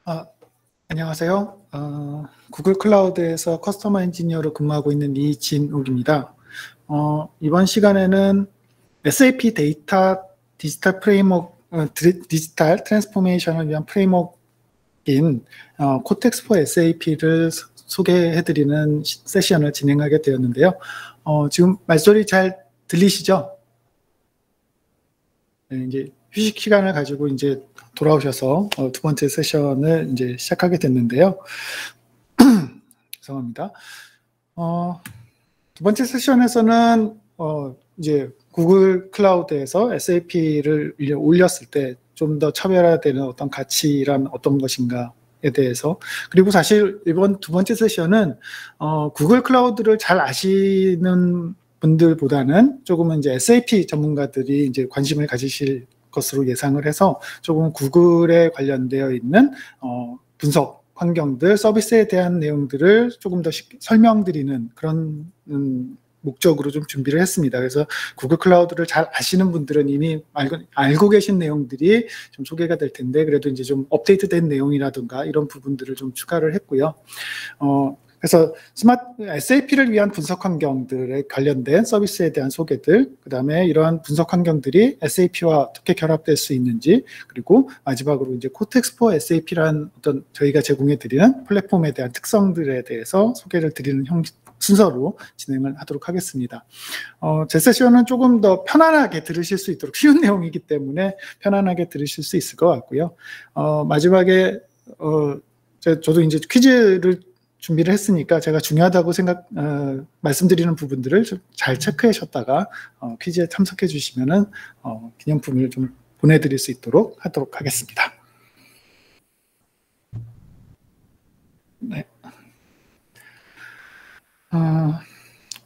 아, 안녕하세요. 구글 클라우드에서 커스터머 엔지니어로 근무하고 있는 이진욱입니다. 이번 시간에는 SAP 데이터 디지털 프레임워크, 디지털 트랜스포메이션을 위한 프레임워크인 코텍스 포 SAP를 소개해드리는 세션을 진행하게 되었는데요. 지금 말소리 잘 들리시죠? 네, 이제 휴식 시간을 가지고 이제 돌아오셔서 두 번째 세션을 이제 시작하게 됐는데요. 죄송합니다. 두 번째 세션에서는 이제 구글 클라우드에서 SAP를 올렸을 때 좀 더 차별화되는 어떤 가치란 어떤 것인가에 대해서, 그리고 사실 이번 두 번째 세션은 구글 클라우드를 잘 아시는 분들보다는 조금은 이제 SAP 전문가들이 이제 관심을 가지실 것으로 예상을 해서 조금 구글에 관련되어 있는 분석 환경들, 서비스에 대한 내용들을 조금 더 설명드리는 그런 목적으로 좀 준비를 했습니다. 그래서 구글 클라우드를 잘 아시는 분들은 이미 알고 계신 내용들이 좀 소개가 될 텐데, 그래도 이제 좀 업데이트된 내용이라든가 이런 부분들을 좀 추가를 했고요. 그래서 SAP를 위한 분석 환경들에 관련된 서비스에 대한 소개들, 그 다음에 이러한 분석 환경들이 SAP와 어떻게 결합될 수 있는지, 그리고 마지막으로 이제 코텍스 포 SAP라는 어떤 저희가 제공해드리는 플랫폼에 대한 특성들에 대해서 소개를 드리는 순서로 진행을 하도록 하겠습니다. 제 세션은 조금 더 편안하게 들으실 수 있도록 쉬운 내용이기 때문에 편안하게 들으실 수 있을 것 같고요. 마지막에 저도 이제 퀴즈를 준비를 했으니까 제가 중요하다고 말씀드리는 부분들을 좀 잘 체크하셨다가 퀴즈에 참석해 주시면은 기념품을 좀 보내드릴 수 있도록 하도록 하겠습니다. 네.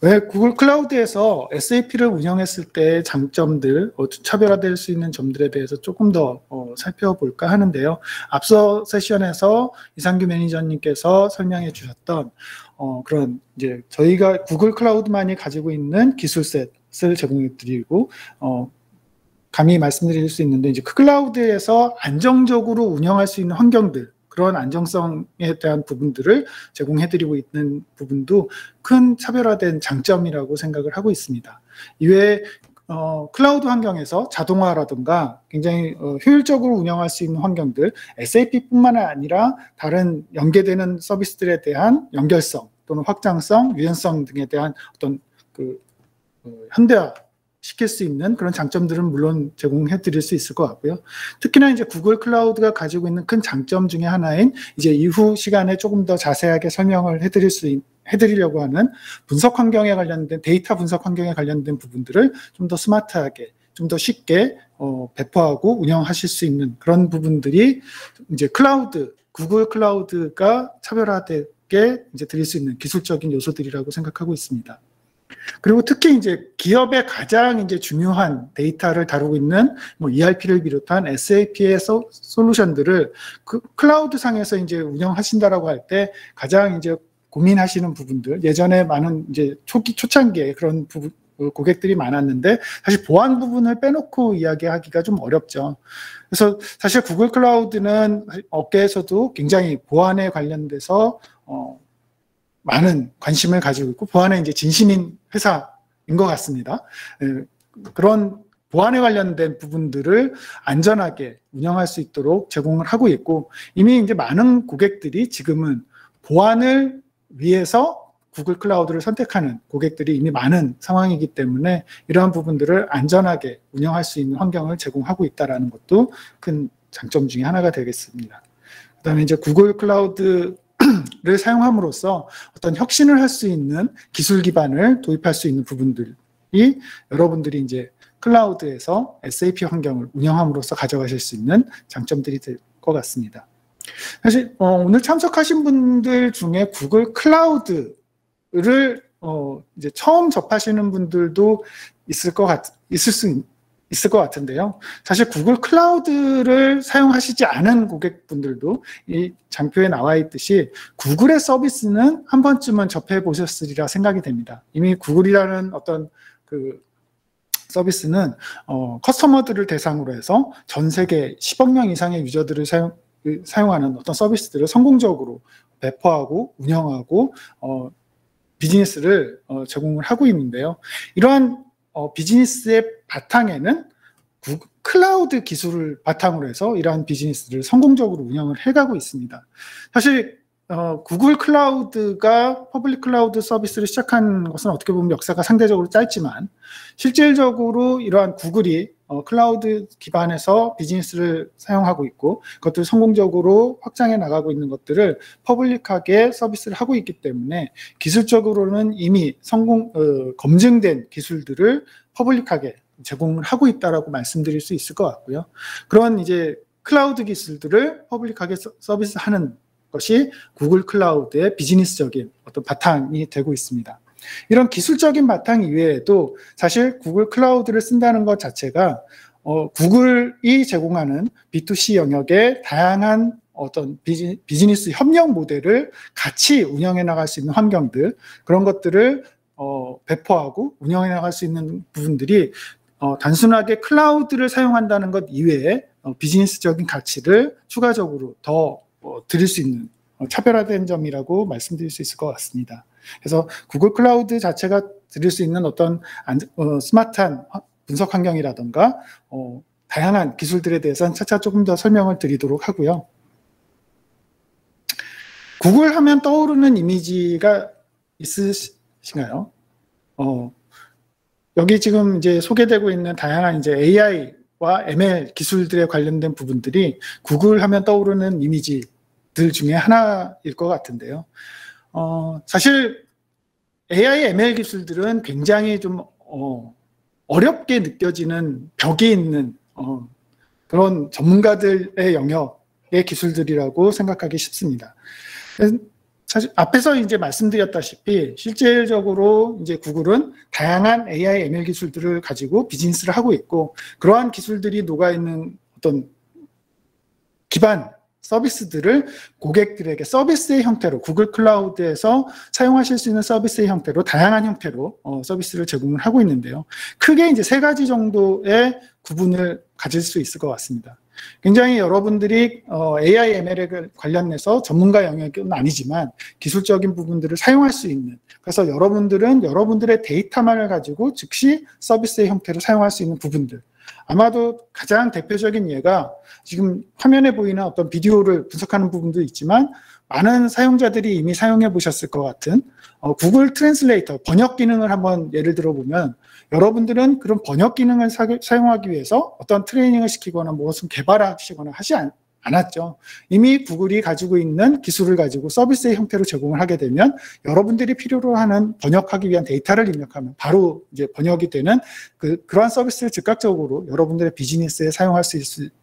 왜 구글 클라우드에서 SAP를 운영했을 때 장점들, 차별화될 수 있는 점들에 대해서 조금 더 살펴볼까 하는데요. 앞서 세션에서 이상규 매니저님께서 설명해 주셨던 그런 이제 저희가 구글 클라우드만이 가지고 있는 기술셋을 제공해 드리고 감히 말씀드릴 수 있는데, 이제 그 클라우드에서 안정적으로 운영할 수 있는 환경들, 그런 안정성에 대한 부분들을 제공해드리고 있는 부분도 큰 차별화된 장점이라고 생각을 하고 있습니다. 이외에 클라우드 환경에서 자동화라든가 굉장히 효율적으로 운영할 수 있는 환경들, SAP뿐만 아니라 다른 연계되는 서비스들에 대한 연결성 또는 확장성, 유연성 등에 대한 어떤 현대화 시킬 수 있는 그런 장점들은 물론 제공해 드릴 수 있을 것 같고요. 특히나 이제 구글 클라우드가 가지고 있는 큰 장점 중에 하나인, 이제 이후 시간에 조금 더 자세하게 설명을 해드리려고 하는 분석 환경에 관련된, 데이터 분석 환경에 관련된 부분들을 좀 더 스마트하게, 좀 더 쉽게 배포하고 운영하실 수 있는 그런 부분들이 이제 구글 클라우드가 차별화되게 이제 드릴 수 있는 기술적인 요소들이라고 생각하고 있습니다. 그리고 특히 이제 기업의 가장 이제 중요한 데이터를 다루고 있는 ERP를 비롯한 SAP의 솔루션들을 그 클라우드 상에서 이제 운영하신다라고 할 때 가장 이제 고민하시는 부분들, 예전에 많은 이제 초창기에 그런 고객들이 많았는데, 사실 보안 부분을 빼놓고 이야기하기가 좀 어렵죠. 그래서 사실 구글 클라우드는 업계에서도 굉장히 보안에 관련돼서 많은 관심을 가지고 있고 보안에 이제 진심인 회사인 것 같습니다. 그런 보안에 관련된 부분들을 안전하게 운영할 수 있도록 제공을 하고 있고, 이미 이제 많은 고객들이 지금은 보안을 위해서 구글 클라우드를 선택하는 고객들이 이미 많은 상황이기 때문에 이러한 부분들을 안전하게 운영할 수 있는 환경을 제공하고 있다는 것도 큰 장점 중에 하나가 되겠습니다. 그다음에 이제 구글 클라우드 를 사용함으로써 어떤 혁신을 할 수 있는 기술 기반을 도입할 수 있는 부분들이 여러분들이 이제 클라우드에서 SAP 환경을 운영함으로써 가져가실 수 있는 장점들이 될 것 같습니다. 사실 오늘 참석하신 분들 중에 구글 클라우드를 이제 처음 접하시는 분들도 있을 것 같은데요. 사실 구글 클라우드를 사용하시지 않은 고객분들도 이 장표에 나와 있듯이 구글의 서비스는 한 번쯤은 접해 보셨으리라 생각이 됩니다. 이미 구글이라는 어떤 서비스는 커스터머들을 대상으로 해서 전 세계 10억 명 이상의 유저들을 사용하는 어떤 서비스들을 성공적으로 배포하고 운영하고 비즈니스를 제공을 하고 있는데요. 이러한 비즈니스의 바탕에는 클라우드 기술을 바탕으로 해서 이러한 비즈니스를 성공적으로 운영을 해가고 있습니다. 사실 구글 클라우드가 퍼블릭 클라우드 서비스를 시작한 것은 어떻게 보면 역사가 상대적으로 짧지만 실질적으로 이러한 구글이 클라우드 기반에서 비즈니스를 사용하고 있고 그것들을 성공적으로 확장해 나가고 있는 것들을 퍼블릭하게 서비스를 하고 있기 때문에 기술적으로는 이미 검증된 기술들을 퍼블릭하게 제공을 하고 있다라고 말씀드릴 수 있을 것 같고요. 그런 이제 클라우드 기술들을 퍼블릭하게 서비스하는 것이 구글 클라우드의 비즈니스적인 어떤 바탕이 되고 있습니다. 이런 기술적인 바탕 이외에도 사실 구글 클라우드를 쓴다는 것 자체가 구글이 제공하는 B2C 영역의 다양한 어떤 비즈니스 협력 모델을 같이 운영해 나갈 수 있는 환경들, 그런 것들을 배포하고 운영해 나갈 수 있는 부분들이 단순하게 클라우드를 사용한다는 것 이외에 비즈니스적인 가치를 추가적으로 더 드릴 수 있는 차별화된 점이라고 말씀드릴 수 있을 것 같습니다. 그래서 구글 클라우드 자체가 드릴 수 있는 어떤 스마트한 분석 환경이라던가 다양한 기술들에 대해서는 차차 조금 더 설명을 드리도록 하고요. 구글 하면 떠오르는 이미지가 있으신가요? 여기 지금 이제 소개되고 있는 다양한 이제 AI와 ML 기술들에 관련된 부분들이 구글 하면 떠오르는 이미지들 중에 하나일 것 같은데요. 사실 AI, ML 기술들은 굉장히 좀 어렵게 느껴지는 벽이 있는 그런 전문가들의 영역의 기술들이라고 생각하기 쉽습니다. 사실 앞에서 이제 말씀드렸다시피 실질적으로 이제 구글은 다양한 AI, ML 기술들을 가지고 비즈니스를 하고 있고 그러한 기술들이 녹아 있는 어떤 기반 서비스들을 고객들에게 서비스의 형태로 구글 클라우드에서 사용하실 수 있는 서비스의 형태로 다양한 형태로 서비스를 제공을 하고 있는데요. 크게 이제 세 가지 정도의 구분을 가질 수 있을 것 같습니다. 굉장히 여러분들이 AI, ML에 관련해서 전문가 영역은 아니지만 기술적인 부분들을 사용할 수 있는, 그래서 여러분들은 여러분들의 데이터만을 가지고 즉시 서비스의 형태로 사용할 수 있는 부분들, 아마도 가장 대표적인 예가 지금 화면에 보이는 어떤 비디오를 분석하는 부분도 있지만 많은 사용자들이 이미 사용해 보셨을 것 같은 구글 트랜슬레이터 번역 기능을 한번 예를 들어 보면 여러분들은 그런 번역 기능을 사용하기 위해서 어떤 트레이닝을 시키거나 무엇을 개발하시거나 하지 않았죠. 이미 구글이 가지고 있는 기술을 가지고 서비스의 형태로 제공을 하게 되면 여러분들이 필요로 하는 번역하기 위한 데이터를 입력하면 바로 이제 번역이 되는 그러한 서비스를 즉각적으로 여러분들의 비즈니스에 사용할 수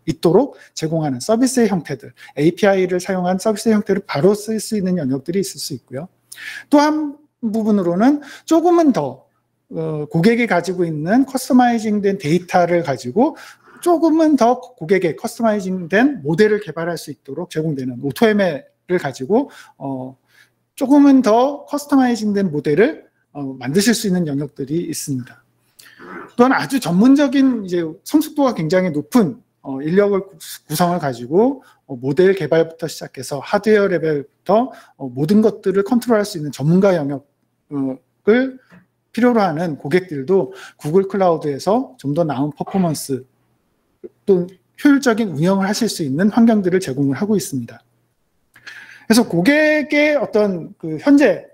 있도록 제공하는 서비스의 형태들, API를 사용한 서비스의 형태를 바로 쓸 수 있는 영역들이 있을 수 있고요. 또 한 부분으로는 조금은 더 고객이 가지고 있는 커스터마이징된 데이터를 가지고 조금은 더 고객의 커스터마이징된 모델을 개발할 수 있도록 제공되는 오토ML을 가지고 조금은 더 커스터마이징된 모델을 만드실 수 있는 영역들이 있습니다. 또한 아주 전문적인 이제 성숙도가 굉장히 높은 인력을 구성을 가지고 모델 개발부터 시작해서 하드웨어 레벨부터 모든 것들을 컨트롤할 수 있는 전문가 영역을 필요로 하는 고객들도 구글 클라우드에서 좀 더 나은 퍼포먼스 또 효율적인 운영을 하실 수 있는 환경들을 제공을 하고 있습니다. 그래서 고객의 어떤 현재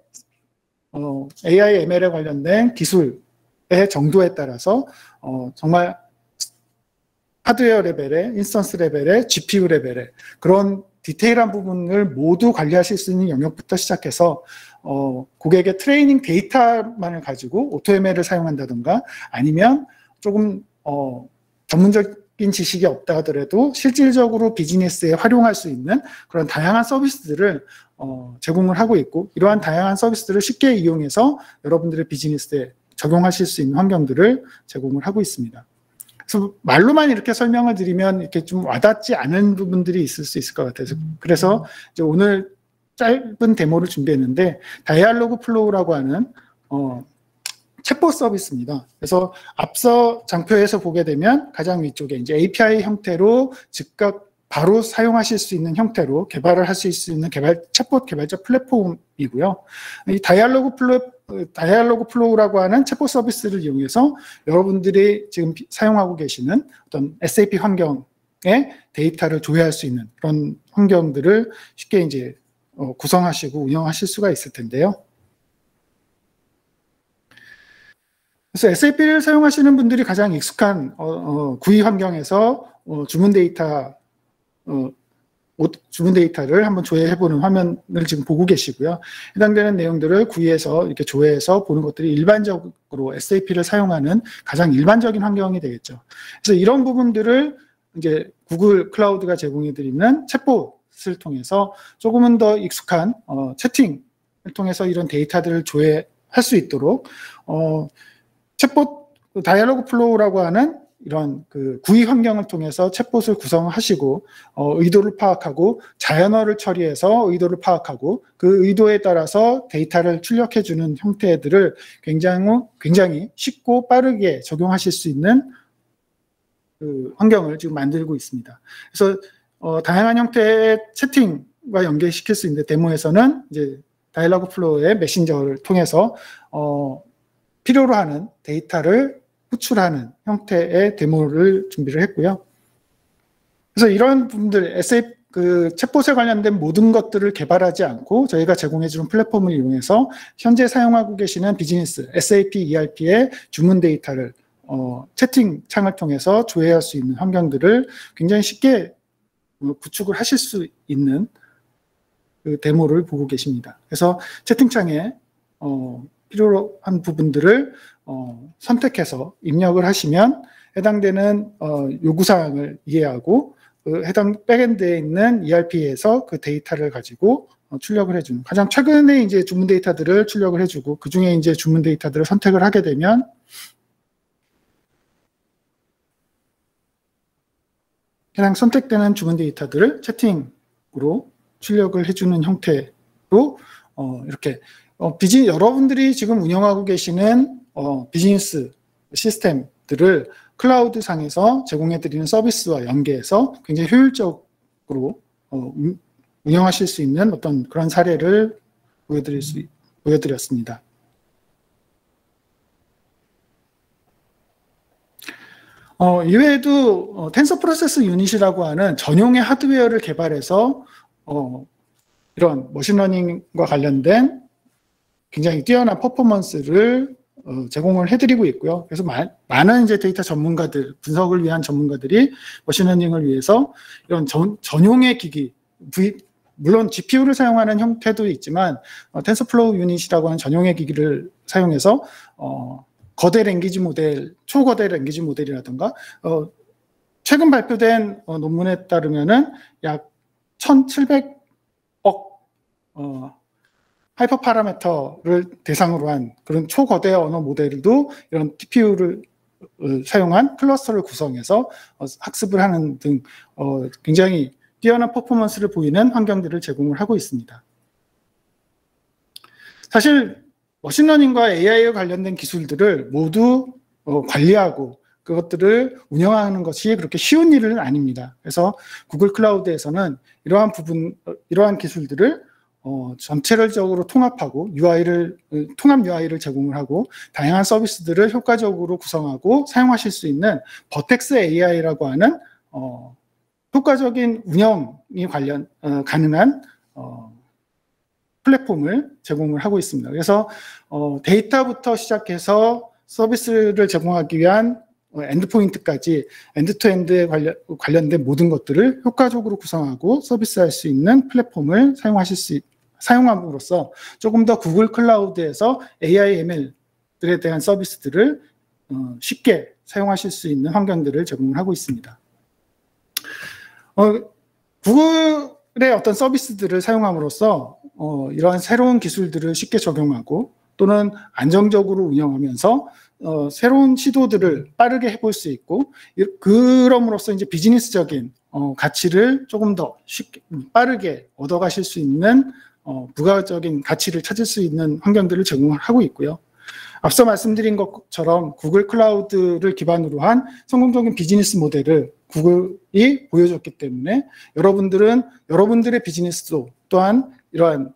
AI, ML에 관련된 기술의 정도에 따라서 정말 하드웨어 레벨의, 인스턴스 레벨의, GPU 레벨의 그런 디테일한 부분을 모두 관리하실 수 있는 영역부터 시작해서 고객의 트레이닝 데이터만을 가지고 오토ML을 사용한다든가 아니면 조금 전문적인 지식이 없다 하더라도 실질적으로 비즈니스에 활용할 수 있는 그런 다양한 서비스들을 제공을 하고 있고 이러한 다양한 서비스들을 쉽게 이용해서 여러분들의 비즈니스에 적용하실 수 있는 환경들을 제공을 하고 있습니다. 그래서 말로만 이렇게 설명을 드리면 이렇게 좀 와닿지 않은 부분들이 있을 수 있을 것 같아서 그래서 이제 오늘 짧은 데모를 준비했는데 다이알로그 플로우라고 하는 챗봇 서비스입니다. 그래서 앞서 장표에서 보게 되면 가장 위쪽에 이제 API 형태로 즉각 바로 사용하실 수 있는 형태로 개발을 하실 수 있는 챗봇 개발자 플랫폼이고요. 이 다이얼로그 플로우라고 하는 챗봇 서비스를 이용해서 여러분들이 지금 사용하고 계시는 어떤 SAP 환경에 데이터를 조회할 수 있는 그런 환경들을 쉽게 이제 구성하시고 운영하실 수가 있을 텐데요. 그래서 SAP를 사용하시는 분들이 가장 익숙한 구이 환경에서 주문 데이터를 한번 조회해보는 화면을 지금 보고 계시고요. 해당되는 내용들을 구이해서 이렇게 조회해서 보는 것들이 일반적으로 SAP를 사용하는 가장 일반적인 환경이 되겠죠. 그래서 이런 부분들을 이제 구글 클라우드가 제공해드리는 챗봇을 통해서 조금은 더 익숙한 채팅을 통해서 이런 데이터들을 조회할 수 있도록 챗봇 다이얼로그 플로우라고 하는 이런 그 구이 환경을 통해서 챗봇을 구성하시고 의도를 파악하고 자연어를 처리해서 의도를 파악하고 그 의도에 따라서 데이터를 출력해주는 형태들을 굉장히 쉽고 빠르게 적용하실 수 있는 그 환경을 지금 만들고 있습니다. 그래서 다양한 형태의 채팅과 연계시킬 수 있는데 데모에서는 이제 다이얼로그 플로우의 메신저를 통해서 필요로 하는 데이터를 호출하는 형태의 데모를 준비를 했고요. 그래서 이런 부분들, SAP 그 챗봇에 관련된 모든 것들을 개발하지 않고 저희가 제공해주는 플랫폼을 이용해서 현재 사용하고 계시는 비즈니스, SAP ERP의 주문 데이터를 채팅창을 통해서 조회할 수 있는 환경들을 굉장히 쉽게 구축을 하실 수 있는 그 데모를 보고 계십니다. 그래서 채팅창에 필요로 한 부분들을 선택해서 입력을 하시면 해당되는 요구사항을 이해하고 그 해당 백엔드에 있는 ERP에서 그 데이터를 가지고 출력을 해주는 가장 최근에 이제 주문 데이터들을 출력을 해주고 그 중에 이제 주문 데이터들을 선택을 하게 되면 해당 선택되는 주문 데이터들을 채팅으로 출력을 해주는 형태로 이렇게 여러분들이 지금 운영하고 계시는 비즈니스 시스템들을 클라우드 상에서 제공해드리는 서비스와 연계해서 굉장히 효율적으로 운영하실 수 있는 어떤 그런 사례를 보여드렸습니다. 이외에도 텐서 프로세스 유닛이라고 하는 전용의 하드웨어를 개발해서 이런 머신러닝과 관련된 굉장히 뛰어난 퍼포먼스를 제공을 해드리고 있고요. 그래서 많은 이제 데이터 전문가들, 분석을 위한 전문가들이 머신러닝을 위해서 이런 전용의 기기, 물론 GPU를 사용하는 형태도 있지만 텐서플로우 유닛이라고 하는 전용의 기기를 사용해서 거대 랭귀지 모델, 초거대 랭귀지 모델이라든가 최근 발표된 논문에 따르면은 약 1,700억 하이퍼 파라미터를 대상으로 한 그런 초거대 언어 모델도 이런 TPU를 사용한 클러스터를 구성해서 학습을 하는 등 굉장히 뛰어난 퍼포먼스를 보이는 환경들을 제공을 하고 있습니다. 사실 머신러닝과 AI에 관련된 기술들을 모두 관리하고 그것들을 운영하는 것이 그렇게 쉬운 일은 아닙니다. 그래서 구글 클라우드에서는 이러한 기술들을 전체적으로 통합하고 통합 UI를 제공을 하고 다양한 서비스들을 효과적으로 구성하고 사용하실 수 있는 버텍스 AI라고 하는 효과적인 운영이 가능한 플랫폼을 제공을 하고 있습니다. 그래서 데이터부터 시작해서 서비스를 제공하기 위한 엔드포인트까지 엔드투엔드에 관련된 모든 것들을 효과적으로 구성하고 서비스할 수 있는 플랫폼을 사용함으로써 조금 더 구글 클라우드에서 AI, ML들에 대한 서비스들을 쉽게 사용하실 수 있는 환경들을 제공을 하고 있습니다. 구글의 어떤 서비스들을 사용함으로써 이러한 새로운 기술들을 쉽게 적용하고 또는 안정적으로 운영하면서 새로운 시도들을 빠르게 해볼 수 있고 그럼으로써 이제 비즈니스적인 가치를 조금 더 쉽게 빠르게 얻어가실 수 있는 부가적인 가치를 찾을 수 있는 환경들을 제공을 하고 있고요. 앞서 말씀드린 것처럼 구글 클라우드를 기반으로 한 성공적인 비즈니스 모델을 구글이 보여줬기 때문에 여러분들은 여러분들의 비즈니스도 또한 이러한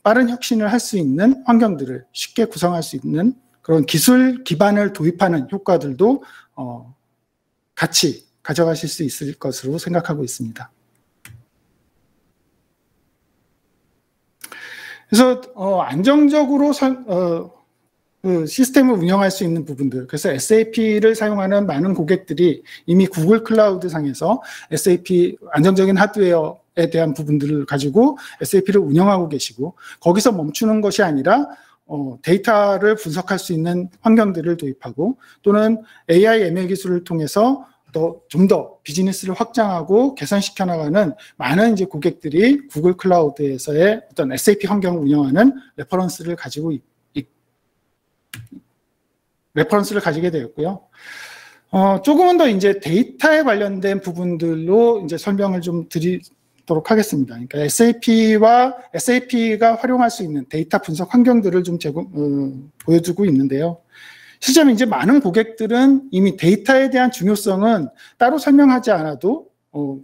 빠른 혁신을 할 수 있는 환경들을 쉽게 구성할 수 있는 그런 기술 기반을 도입하는 효과들도 같이 가져가실 수 있을 것으로 생각하고 있습니다. 그래서 안정적으로 그 시스템을 운영할 수 있는 부분들, 그래서 SAP를 사용하는 많은 고객들이 이미 구글 클라우드 상에서 SAP 안정적인 하드웨어에 대한 부분들을 가지고 SAP를 운영하고 계시고, 거기서 멈추는 것이 아니라 데이터를 분석할 수 있는 환경들을 도입하고, 또는 AI ML 기술을 통해서 좀 더 비즈니스를 확장하고 개선시켜 나가는 많은 이제 고객들이 구글 클라우드에서의 어떤 SAP 환경을 운영하는 레퍼런스를 가지게 되었고요. 조금은 더 이제 데이터에 관련된 부분들로 이제 설명을 좀 드리도록 하겠습니다. 그러니까 SAP가 활용할 수 있는 데이터 분석 환경들을 좀 보여주고 있는데요. 실제로 이제 많은 고객들은 이미 데이터에 대한 중요성은 따로 설명하지 않아도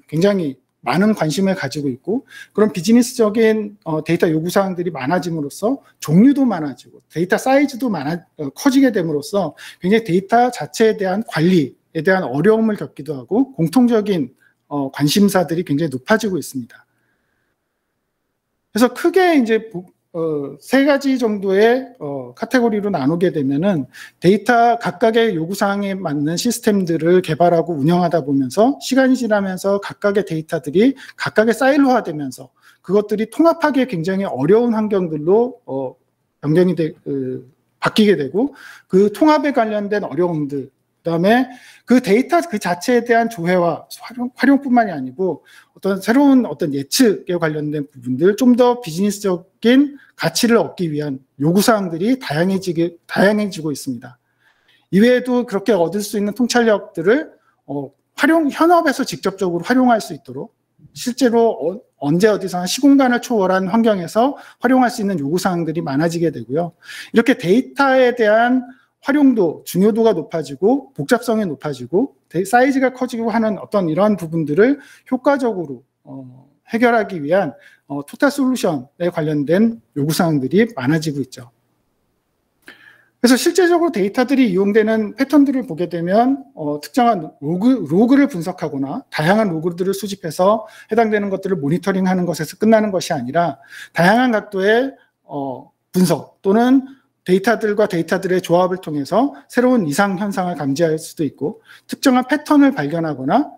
굉장히 많은 관심을 가지고 있고, 그런 비즈니스적인 데이터 요구사항들이 많아짐으로써 종류도 많아지고 데이터 사이즈도 커지게 됨으로써 굉장히 데이터 자체에 대한 관리에 대한 어려움을 겪기도 하고 공통적인 관심사들이 굉장히 높아지고 있습니다. 그래서 크게 이제 세 가지 정도의 카테고리로 나누게 되면은 데이터 각각의 요구사항에 맞는 시스템들을 개발하고 운영하다 보면서 시간이 지나면서 각각의 데이터들이 각각의 사일로화되면서 그것들이 통합하기 굉장히 어려운 환경들로 바뀌게 되고, 그 통합에 관련된 어려움들, 그다음에 그 데이터 그 자체에 대한 조회와 활용뿐만이 아니고 어떤 새로운 예측에 관련된 부분들, 좀 더 비즈니스적인 가치를 얻기 위한 요구사항들이 다양해지고 있습니다. 이외에도 그렇게 얻을 수 있는 통찰력들을 현업에서 직접적으로 활용할 수 있도록, 실제로 언제 어디서나 시공간을 초월한 환경에서 활용할 수 있는 요구사항들이 많아지게 되고요. 이렇게 데이터에 대한 활용도, 중요도가 높아지고 복잡성이 높아지고 사이즈가 커지고 하는 어떤 이러한 부분들을 효과적으로 해결하기 위한 토탈 솔루션에 관련된 요구사항들이 많아지고 있죠. 그래서 실제적으로 데이터들이 이용되는 패턴들을 보게 되면 특정한 로그를 분석하거나 다양한 로그들을 수집해서 해당되는 것들을 모니터링하는 것에서 끝나는 것이 아니라 다양한 각도의 분석 또는 데이터들과 데이터들의 조합을 통해서 새로운 이상 현상을 감지할 수도 있고, 특정한 패턴을 발견하거나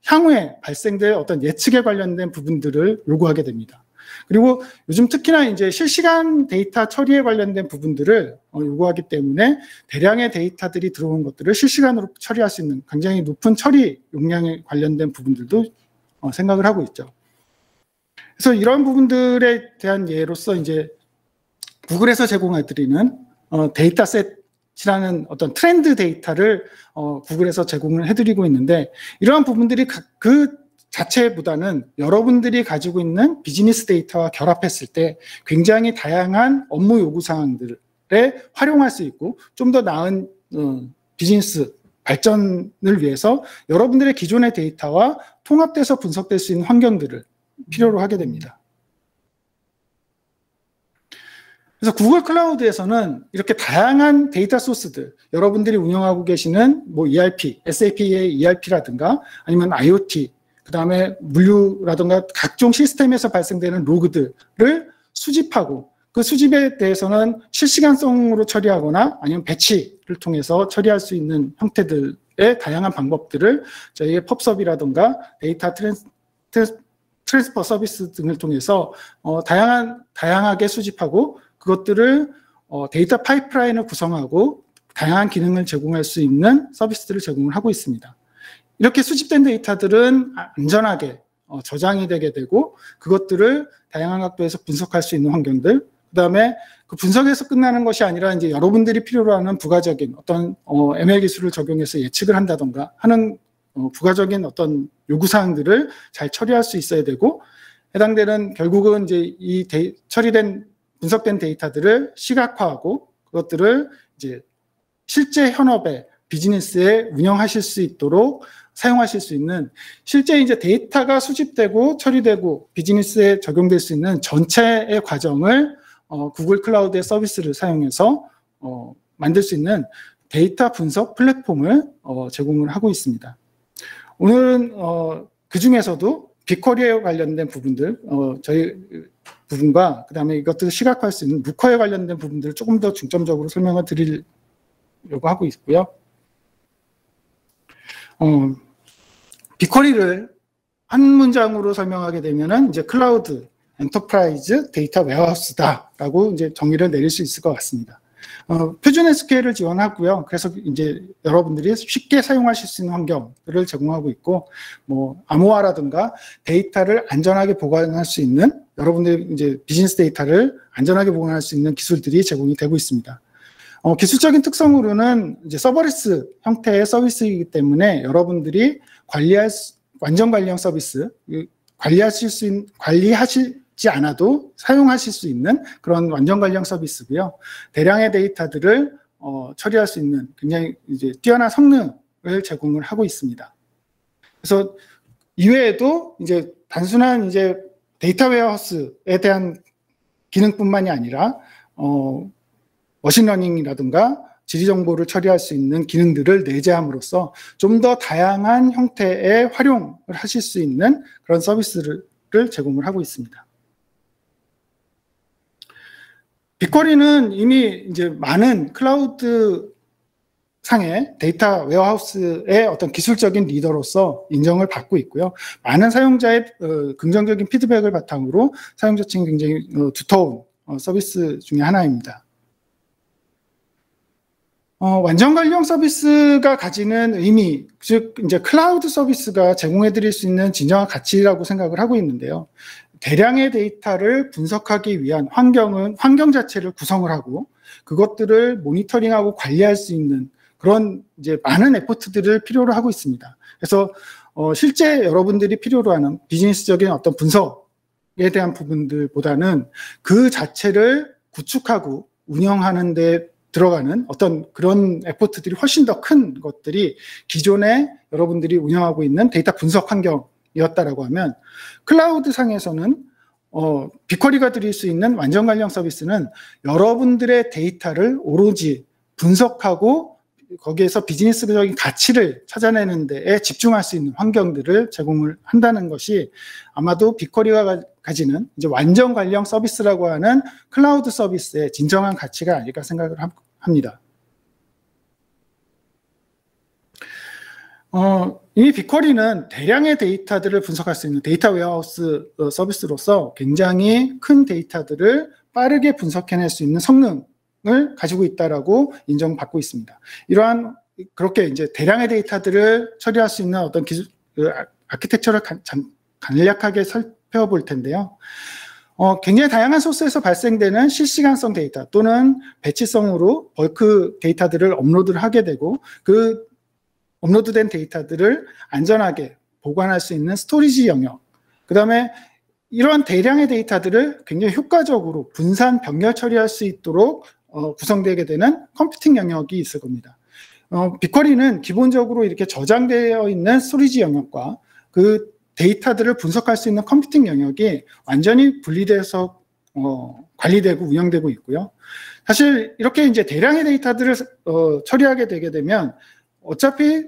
향후에 발생될 어떤 예측에 관련된 부분들을 요구하게 됩니다. 그리고 요즘 특히나 이제 실시간 데이터 처리에 관련된 부분들을 요구하기 때문에 대량의 데이터들이 들어온 것들을 실시간으로 처리할 수 있는 굉장히 높은 처리 용량에 관련된 부분들도 생각을 하고 있죠. 그래서 이런 부분들에 대한 예로서 이제 구글에서 제공해드리는 데이터셋이라는 어떤 트렌드 데이터를 구글에서 제공을 해드리고 있는데, 이러한 부분들이 그 자체보다는 여러분들이 가지고 있는 비즈니스 데이터와 결합했을 때 굉장히 다양한 업무 요구사항들에 활용할 수 있고 좀 더 나은 비즈니스 발전을 위해서 여러분들의 기존의 데이터와 통합돼서 분석될 수 있는 환경들을 필요로 하게 됩니다. 그래서 구글 클라우드에서는 이렇게 다양한 데이터 소스들, 여러분들이 운영하고 계시는 ERP, SAP의 ERP라든가 아니면 IoT, 그 다음에 물류라든가 각종 시스템에서 발생되는 로그들을 수집하고, 그 수집에 대해서는 실시간성으로 처리하거나 아니면 배치를 통해서 처리할 수 있는 형태들의 다양한 방법들을 저희의 펍섭이라든가 데이터 트랜스퍼 서비스 등을 통해서 다양하게 수집하고, 그것들을 데이터 파이프라인을 구성하고 다양한 기능을 제공할 수 있는 서비스들을 제공을 하고 있습니다. 이렇게 수집된 데이터들은 안전하게 저장이 되게 되고, 그것들을 다양한 각도에서 분석할 수 있는 환경들, 그 다음에 그 분석에서 끝나는 것이 아니라 이제 여러분들이 필요로 하는 부가적인 어떤 ML 기술을 적용해서 예측을 한다던가 하는 부가적인 어떤 요구사항들을 잘 처리할 수 있어야 되고, 해당되는 결국은 이제 이 처리된 분석된 데이터들을 시각화하고 그것들을 이제 실제 현업에 비즈니스에 운영하실 수 있도록 사용하실 수 있는, 실제 이제 데이터가 수집되고 처리되고 비즈니스에 적용될 수 있는 전체의 과정을 구글 클라우드의 서비스를 사용해서 만들 수 있는 데이터 분석 플랫폼을 제공을 하고 있습니다. 오늘은 그 중에서도 빅쿼리에 관련된 부분들, 저희 부분과 그다음에 이것들을 시각화할 수 있는 루커에 관련된 부분들을 조금 더 중점적으로 설명을 드리려고 하고 있고요. 빅쿼리를 한 문장으로 설명하게 되면은 이제 클라우드 엔터프라이즈 데이터 웨어하우스다라고 이제 정의를 내릴 수 있을 것 같습니다. 표준 SQL을 지원하고요. 그래서 이제 여러분들이 쉽게 사용하실 수 있는 환경들을 제공하고 있고, 뭐 암호화라든가 데이터를 안전하게 보관할 수 있는, 여러분들 이제 비즈니스 데이터를 안전하게 보관할 수 있는 기술들이 제공이 되고 있습니다. 기술적인 특성으로는 이제 서버리스 형태의 서비스이기 때문에 여러분들이 완전 관리형 서비스, 관리하시지 않아도 사용하실 수 있는 그런 완전 관리형 서비스고요. 대량의 데이터들을 처리할 수 있는 굉장히 이제 뛰어난 성능을 제공을 하고 있습니다. 그래서 이외에도 이제 단순한 이제 데이터 웨어하우스에 대한 기능뿐만이 아니라 머신러닝이라든가 지리정보를 처리할 수 있는 기능들을 내재함으로써 좀 더 다양한 형태의 활용을 하실 수 있는 그런 서비스를 제공을 하고 있습니다. 빅쿼리는 이미 이제 많은 클라우드 상의 데이터 웨어하우스의 어떤 기술적인 리더로서 인정을 받고 있고요. 많은 사용자의 긍정적인 피드백을 바탕으로 사용자층이 굉장히 두터운 서비스 중에 하나입니다. 완전 관리형 서비스가 가지는 의미, 즉 이제 클라우드 서비스가 제공해드릴 수 있는 진정한 가치라고 생각을 하고 있는데요. 대량의 데이터를 분석하기 위한 환경 자체를 구성을 하고 그것들을 모니터링하고 관리할 수 있는 그런 이제 많은 에포트들을 필요로 하고 있습니다. 그래서 실제 여러분들이 필요로 하는 비즈니스적인 어떤 분석에 대한 부분들보다는 그 자체를 구축하고 운영하는 데 들어가는 어떤 그런 에포트들이 훨씬 더 큰 것들이 기존에 여러분들이 운영하고 있는 데이터 분석 환경이었다라고 하면, 클라우드 상에서는 빅쿼리가 드릴 수 있는 완전 관리형 서비스는 여러분들의 데이터를 오로지 분석하고 거기에서 비즈니스적인 가치를 찾아내는 데에 집중할 수 있는 환경들을 제공을 한다는 것이 아마도 빅쿼리가 가지는 이제 완전 관리형 서비스라고 하는 클라우드 서비스의 진정한 가치가 아닐까 생각을 합니다. 이미 빅쿼리는 대량의 데이터들을 분석할 수 있는 데이터 웨어하우스 서비스로서 굉장히 큰 데이터들을 빠르게 분석해낼 수 있는 성능을 가지고 있다라고 인정받고 있습니다. 그렇게 이제 대량의 데이터들을 처리할 수 있는 어떤 기술, 아키텍처를 간략하게 살펴볼 텐데요. 굉장히 다양한 소스에서 발생되는 실시간성 데이터 또는 배치성으로 벌크 데이터들을 업로드를 하게 되고 그 업로드된 데이터들을 안전하게 보관할 수 있는 스토리지 영역, 그 다음에 이러한 대량의 데이터들을 굉장히 효과적으로 분산 병렬 처리할 수 있도록 구성되게 되는 컴퓨팅 영역이 있을 겁니다. 빅쿼리는 기본적으로 이렇게 저장되어 있는 스토리지 영역과 그 데이터들을 분석할 수 있는 컴퓨팅 영역이 완전히 분리돼서 관리되고 운영되고 있고요. 사실 이렇게 이제 대량의 데이터들을 처리하게 되게 되면 어차피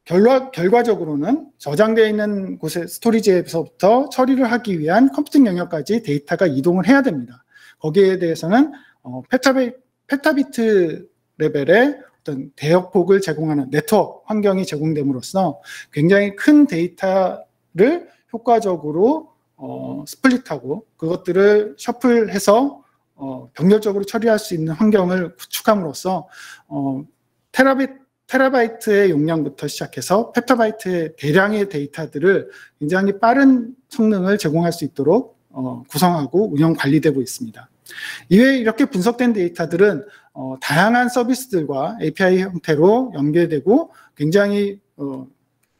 결과적으로는 저장되어 있는 곳의 스토리지에서부터 처리를 하기 위한 컴퓨팅 영역까지 데이터가 이동을 해야 됩니다. 거기에 대해서는 페타비트 레벨의 어떤 대역폭을 제공하는 네트워크 환경이 제공됨으로써 굉장히 큰 데이터를 효과적으로 스플릿하고 그것들을 셔플해서 병렬적으로 처리할 수 있는 환경을 구축함으로써 테라바이트의 용량부터 시작해서 펩타바이트의 대량의 데이터들을 굉장히 빠른 성능을 제공할 수 있도록 구성하고 운영 관리되고 있습니다. 이외에 이렇게 분석된 데이터들은 다양한 서비스들과 API 형태로 연계되고 굉장히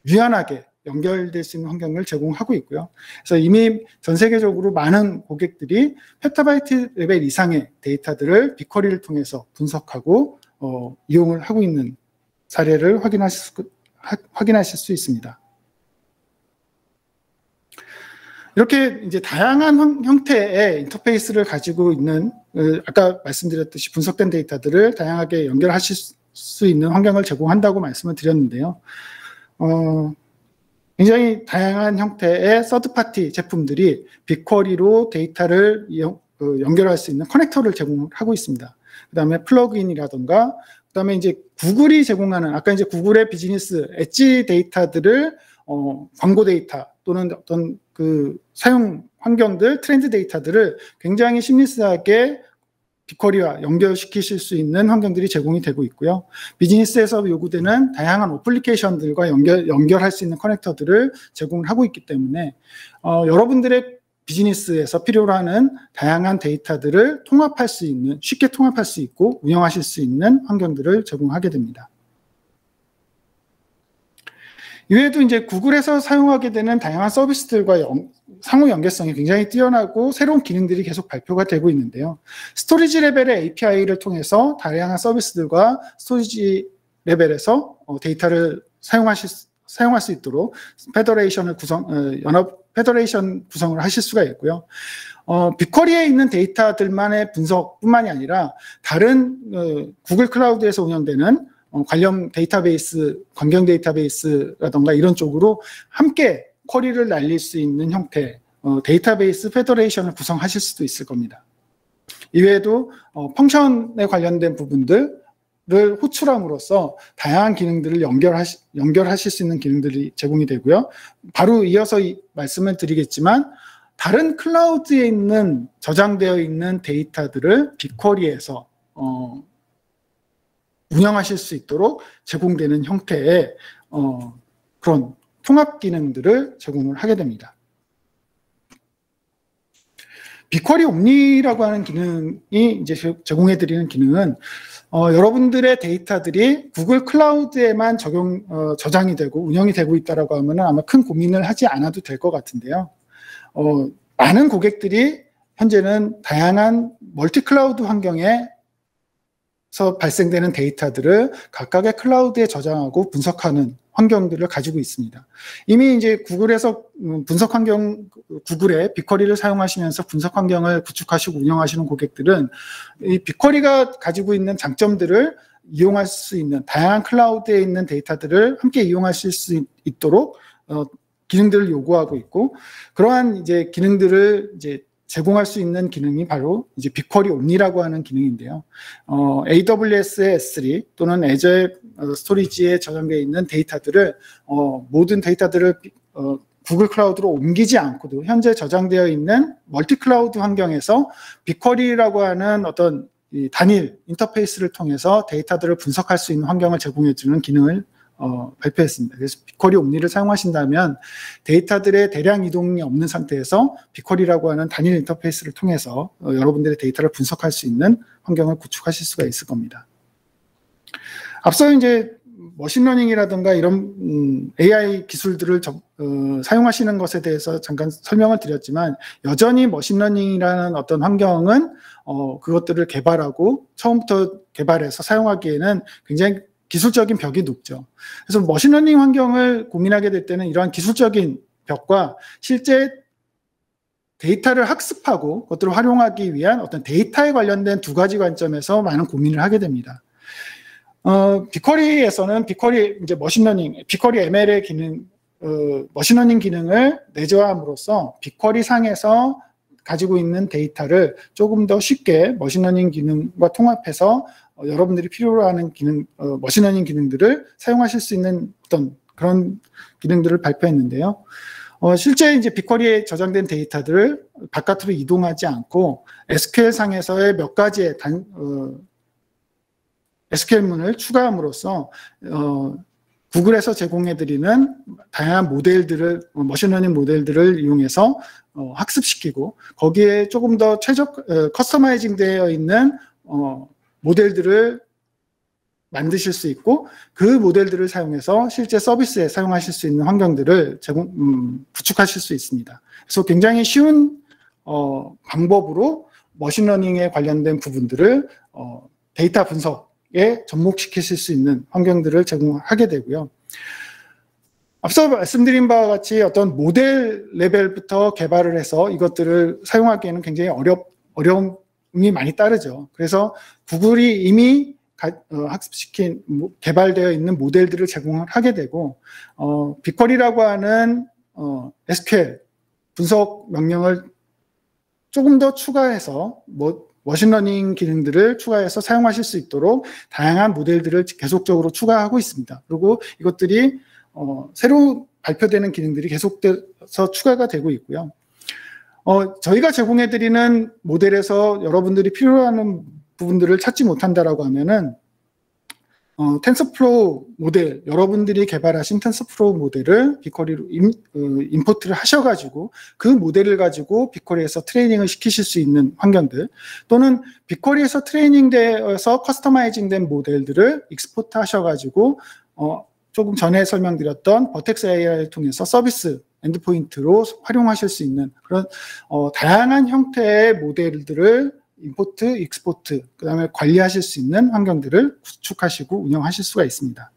유연하게 연결될 수 있는 환경을 제공하고 있고요. 그래서 이미 전 세계적으로 많은 고객들이 페타바이트 레벨 이상의 데이터들을 빅쿼리를 통해서 분석하고 이용을 하고 있는 사례를 확인하실 수 있습니다. 이렇게 이제 다양한 형태의 인터페이스를 가지고 있는 아까 말씀드렸듯이 분석된 데이터들을 다양하게 연결하실 수 있는 환경을 제공한다고 말씀을 드렸는데요. 굉장히 다양한 형태의 서드파티 제품들이 빅쿼리로 데이터를 연결할 수 있는 커넥터를 제공하고 있습니다. 그 다음에 플러그인이라던가, 그 다음에 이제 구글이 제공하는, 아까 이제 구글의 비즈니스 엣지 데이터들을 광고 데이터 또는 어떤 그 사용 환경들, 트렌드 데이터들을 굉장히 심리스하게 빅쿼리와 연결시키실 수 있는 환경들이 제공이 되고 있고요. 비즈니스에서 요구되는 다양한 어플리케이션들과 연결할 수 있는 커넥터들을 제공을 하고 있기 때문에 여러분들의 비즈니스에서 필요로 하는 다양한 데이터들을 통합할 수 있는, 쉽게 통합할 수 있고 운영하실 수 있는 환경들을 제공하게 됩니다. 이외에도 이제 구글에서 사용하게 되는 다양한 서비스들과 상호 연계성이 굉장히 뛰어나고 새로운 기능들이 계속 발표가 되고 있는데요. 스토리지 레벨의 API를 통해서 다양한 서비스들과 스토리지 레벨에서 데이터를 사용할 수 있도록 연합 페더레이션 구성을 하실 수가 있고요. 빅쿼리에 있는 데이터들만의 분석뿐만이 아니라 다른 구글 클라우드에서 운영되는 관련 데이터베이스, 관경 데이터베이스라던가 이런 쪽으로 함께 쿼리를 날릴 수 있는 형태 데이터베이스 페더레이션을 구성하실 수도 있을 겁니다. 이외에도 펑션에 관련된 부분들을 호출함으로써 다양한 기능들을 연결하실 수 있는 기능들이 제공이 되고요. 바로 이어서 말씀을 드리겠지만 다른 클라우드에 있는 저장되어 있는 데이터들을 빅쿼리에서 운영하실 수 있도록 제공되는 형태의 그런 통합 기능들을 제공을 하게 됩니다. 빅쿼리 옴니라고 하는 기능이 이제 제공해드리는 기능은 여러분들의 데이터들이 구글 클라우드에만 저장이 되고 운영이 되고 있다라고 하면 아마 큰 고민을 하지 않아도 될 것 같은데요. 많은 고객들이 현재는 다양한 멀티 클라우드 환경에 발생되는 데이터들을 각각의 클라우드에 저장하고 분석하는 환경들을 가지고 있습니다. 이미 이제 구글에서 분석 환경, 구글의 빅쿼리를 사용하시면서 분석 환경을 구축하시고 운영하시는 고객들은 이 빅쿼리가 가지고 있는 장점들을 이용할 수 있는 다양한 클라우드에 있는 데이터들을 함께 이용하실 수 있도록 기능들을 요구하고 있고, 그러한 이제 기능들을 이제 제공할 수 있는 기능이 바로 이제 빅쿼리 옴니라고 하는 기능인데요. AWS의 S3 또는 애저의 스토리지에 저장되어 있는 데이터들을 모든 데이터들을 구글 클라우드로 옮기지 않고도 현재 저장되어 있는 멀티 클라우드 환경에서 빅쿼리라고 하는 어떤 이 단일 인터페이스를 통해서 데이터들을 분석할 수 있는 환경을 제공해 주는 기능을 발표했습니다. 그래서 빅쿼리 옴니를 사용하신다면 데이터들의 대량 이동이 없는 상태에서 빅쿼리라고 하는 단일 인터페이스를 통해서 여러분들의 데이터를 분석할 수 있는 환경을 구축하실 수가 있을 겁니다. 앞서 이제 머신러닝이라든가 이런 AI 기술들을 사용하시는 것에 대해서 잠깐 설명을 드렸지만 여전히 머신러닝이라는 어떤 환경은 그것들을 개발하고 처음부터 개발해서 사용하기에는 굉장히 기술적인 벽이 높죠. 그래서 머신러닝 환경을 고민하게 될 때는 이러한 기술적인 벽과 실제 데이터를 학습하고 그것들을 활용하기 위한 어떤 데이터에 관련된 두 가지 관점에서 많은 고민을 하게 됩니다. 빅쿼리에서는 빅쿼리 이제 머신러닝, 빅쿼리 ML의 기능, 머신러닝 기능을 내재함으로써 빅쿼리 상에서 가지고 있는 데이터를 조금 더 쉽게 머신러닝 기능과 통합해서 여러분들이 필요로 하는 기능, 머신러닝 기능들을 사용하실 수 있는 어떤 그런 기능들을 발표했는데요. 실제 이제 빅쿼리에 저장된 데이터들을 바깥으로 이동하지 않고 SQL 상에서의 몇 가지의 SQL문을 추가함으로써 구글에서 제공해드리는 다양한 모델들을 머신러닝 모델들을 이용해서 학습시키고 거기에 조금 더 커스터마이징 되어 있는 모델들을 만드실 수 있고 그 모델들을 사용해서 실제 서비스에 사용하실 수 있는 환경들을 구축하실 수 있습니다. 그래서 굉장히 쉬운 방법으로 머신러닝에 관련된 부분들을 데이터 분석에 접목시키실 수 있는 환경들을 제공하게 되고요. 앞서 말씀드린 바와 같이 어떤 모델 레벨부터 개발을 해서 이것들을 사용하기에는 굉장히 어려움이 많이 따르죠. 그래서 구글이 이미 학습시킨 개발되어 있는 모델들을 제공을 하게 되고 빅쿼리라고 하는 SQL 분석 명령을 조금 더 추가해서 머신러닝 기능들을 추가해서 사용하실 수 있도록 다양한 모델들을 계속적으로 추가하고 있습니다. 그리고 이것들이 새로 발표되는 기능들이 계속해서 추가가 되고 있고요. 저희가 제공해드리는 모델에서 여러분들이 필요한 부분들을 찾지 못한다라고 하면은 텐서플로우 모델, 여러분들이 개발하신 텐서플로우 모델을 빅쿼리로 임포트를 하셔가지고 그 모델을 가지고 빅쿼리에서 트레이닝을 시키실 수 있는 환경들, 또는 빅쿼리에서 트레이닝되어서 커스터마이징된 모델들을 익스포트 하셔가지고 조금 전에 설명드렸던 버텍스 AI를 통해서 서비스 엔드포인트로 활용하실 수 있는 그런 다양한 형태의 모델들을 임포트, 익스포트, 그 다음에 관리하실 수 있는 환경들을 구축하시고 운영하실 수가 있습니다.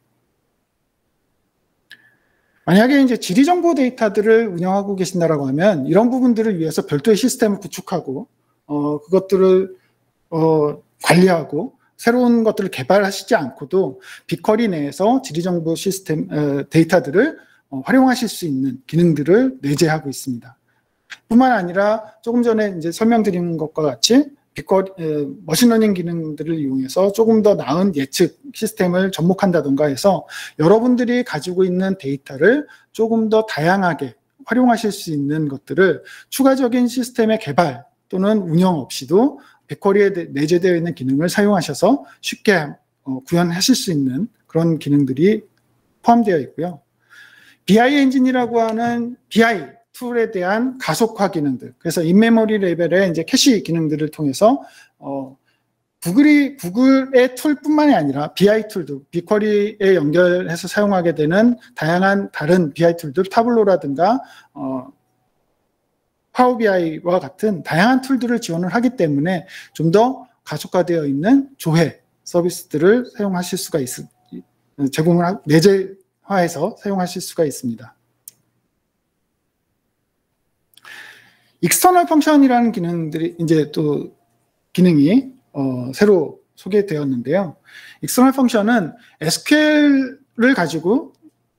만약에 이제 지리정보 데이터들을 운영하고 계신다라고 하면 이런 부분들을 위해서 별도의 시스템을 구축하고 그것들을 관리하고 새로운 것들을 개발하시지 않고도 빅쿼리 내에서 지리정보 시스템 데이터들을 활용하실 수 있는 기능들을 내재하고 있습니다. 뿐만 아니라 조금 전에 이제 설명드린 것과 같이 머신러닝 기능들을 이용해서 조금 더 나은 예측 시스템을 접목한다던가 해서 여러분들이 가지고 있는 데이터를 조금 더 다양하게 활용하실 수 있는 것들을 추가적인 시스템의 개발 또는 운영 없이도 빅쿼리에 내재되어 있는 기능을 사용하셔서 쉽게 구현하실 수 있는 그런 기능들이 포함되어 있고요. BI 엔진이라고 하는 BI 툴에 대한 가속화 기능들, 그래서 인메모리 레벨의 이제 캐시 기능들을 통해서 구글의 툴뿐만이 아니라 BI 툴도 빅쿼리에 연결해서 사용하게 되는 다양한 다른 BI 툴들, 타블로라든가 파워 BI와 같은 다양한 툴들을 지원을 하기 때문에 좀 더 가속화되어 있는 조회 서비스들을 사용하실 수가 내재화해서 사용하실 수가 있습니다. 익스터널 펑션이라는 기능들이 이제 또 기능이 새로 소개되었는데요. 익스터널 펑션은 SQL을 가지고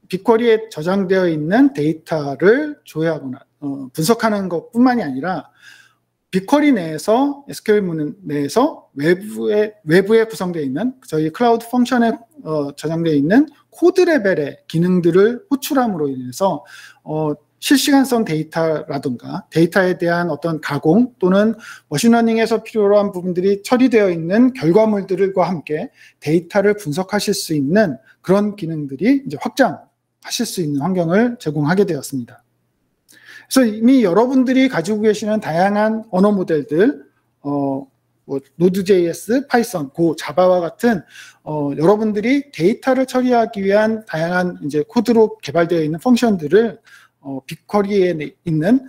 빅쿼리에 저장되어 있는 데이터를 조회하거나 분석하는 것뿐만이 아니라 빅쿼리 내에서 SQL 내에서 외부에 구성되어 있는 저희 클라우드 펑션에 저장되어 있는 코드 레벨의 기능들을 호출함으로 인해서 실시간성 데이터라든가 데이터에 대한 어떤 가공 또는 머신러닝에서 필요한 부분들이 처리되어 있는 결과물들과 함께 데이터를 분석하실 수 있는 그런 기능들이 이제 확장하실 수 있는 환경을 제공하게 되었습니다. 그래서 이미 여러분들이 가지고 계시는 다양한 언어 모델들, 노드.js, 파이썬, 고, 자바와 같은 여러분들이 데이터를 처리하기 위한 다양한 이제 코드로 개발되어 있는 펑션들을 빅쿼리에 있는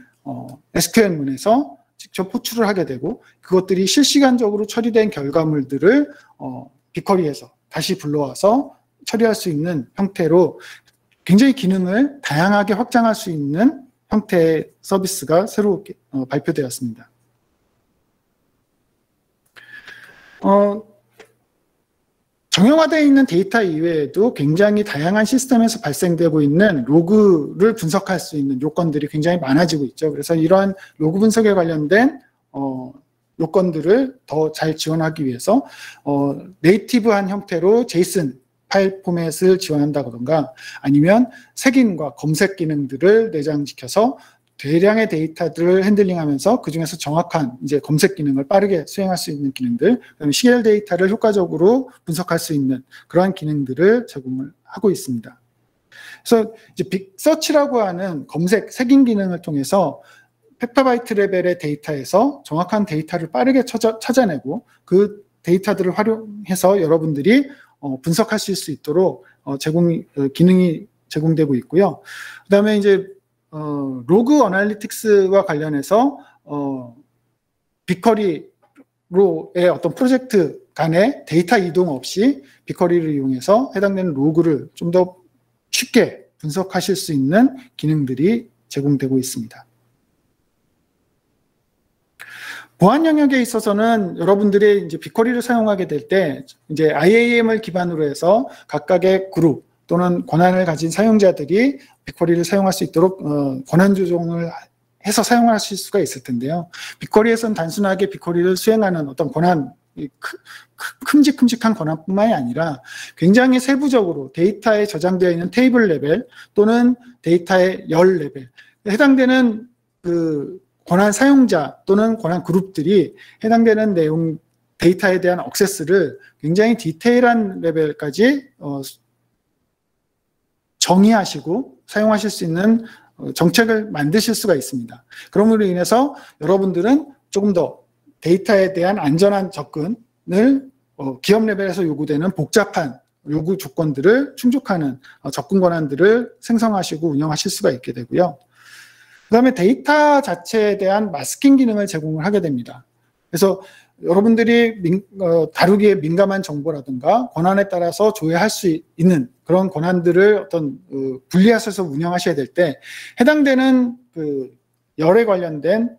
SQL문에서 직접 호출을 하게 되고 그것들이 실시간적으로 처리된 결과물들을 빅쿼리에서 다시 불러와서 처리할 수 있는 형태로 굉장히 기능을 다양하게 확장할 수 있는 형태의 서비스가 새로 발표되었습니다. 정형화되어 있는 데이터 이외에도 굉장히 다양한 시스템에서 발생되고 있는 로그를 분석할 수 있는 요건들이 굉장히 많아지고 있죠. 그래서 이러한 로그 분석에 관련된 요건들을 더 잘 지원하기 위해서 네이티브한 형태로 제이슨 파일 포맷을 지원한다던가 아니면 색인과 검색 기능들을 내장시켜서 대량의 데이터들을 핸들링하면서 그 중에서 정확한 이제 검색 기능을 빠르게 수행할 수 있는 기능들, 그다음에 CL 데이터를 효과적으로 분석할 수 있는 그러한 기능들을 제공을 하고 있습니다. 그래서 이제 빅서치라고 하는 검색 색인 기능을 통해서 펩타바이트 레벨의 데이터에서 정확한 데이터를 빠르게 찾아내고 그 데이터들을 활용해서 여러분들이 분석하실 수 있도록 기능이 제공되고 있고요. 그다음에 이제 로그 어널리틱스와 관련해서 빅쿼리로의 어떤 프로젝트 간의 데이터 이동 없이 빅쿼리를 이용해서 해당되는 로그를 좀 더 쉽게 분석하실 수 있는 기능들이 제공되고 있습니다. 보안 영역에 있어서는 여러분들이 이제 빅쿼리를 사용하게 될 때 이제 IAM을 기반으로 해서 각각의 그룹 또는 권한을 가진 사용자들이 빅쿼리를 사용할 수 있도록 권한 조정을 해서 사용하실 수가 있을 텐데요. 빅쿼리에서는 단순하게 빅쿼리를 수행하는 어떤 권한, 큼직큼직한 권한뿐만이 아니라 굉장히 세부적으로 데이터에 저장되어 있는 테이블 레벨 또는 데이터의 열 레벨, 해당되는 그 권한 사용자 또는 권한 그룹들이 해당되는 내용 데이터에 대한 액세스를 굉장히 디테일한 레벨까지 정의하시고 사용하실 수 있는 정책을 만드실 수가 있습니다. 그럼으로 인해서 여러분들은 조금 더 데이터에 대한 안전한 접근을 기업 레벨에서 요구되는 복잡한 요구 조건들을 충족하는 접근 권한들을 생성하시고 운영하실 수가 있게 되고요. 그 다음에 데이터 자체에 대한 마스킹 기능을 제공을 하게 됩니다. 그래서 여러분들이 다루기에 민감한 정보라든가 권한에 따라서 조회할 수 있는 그런 권한들을 어떤 분리하셔서 운영하셔야 될 때 해당되는 그 열에 관련된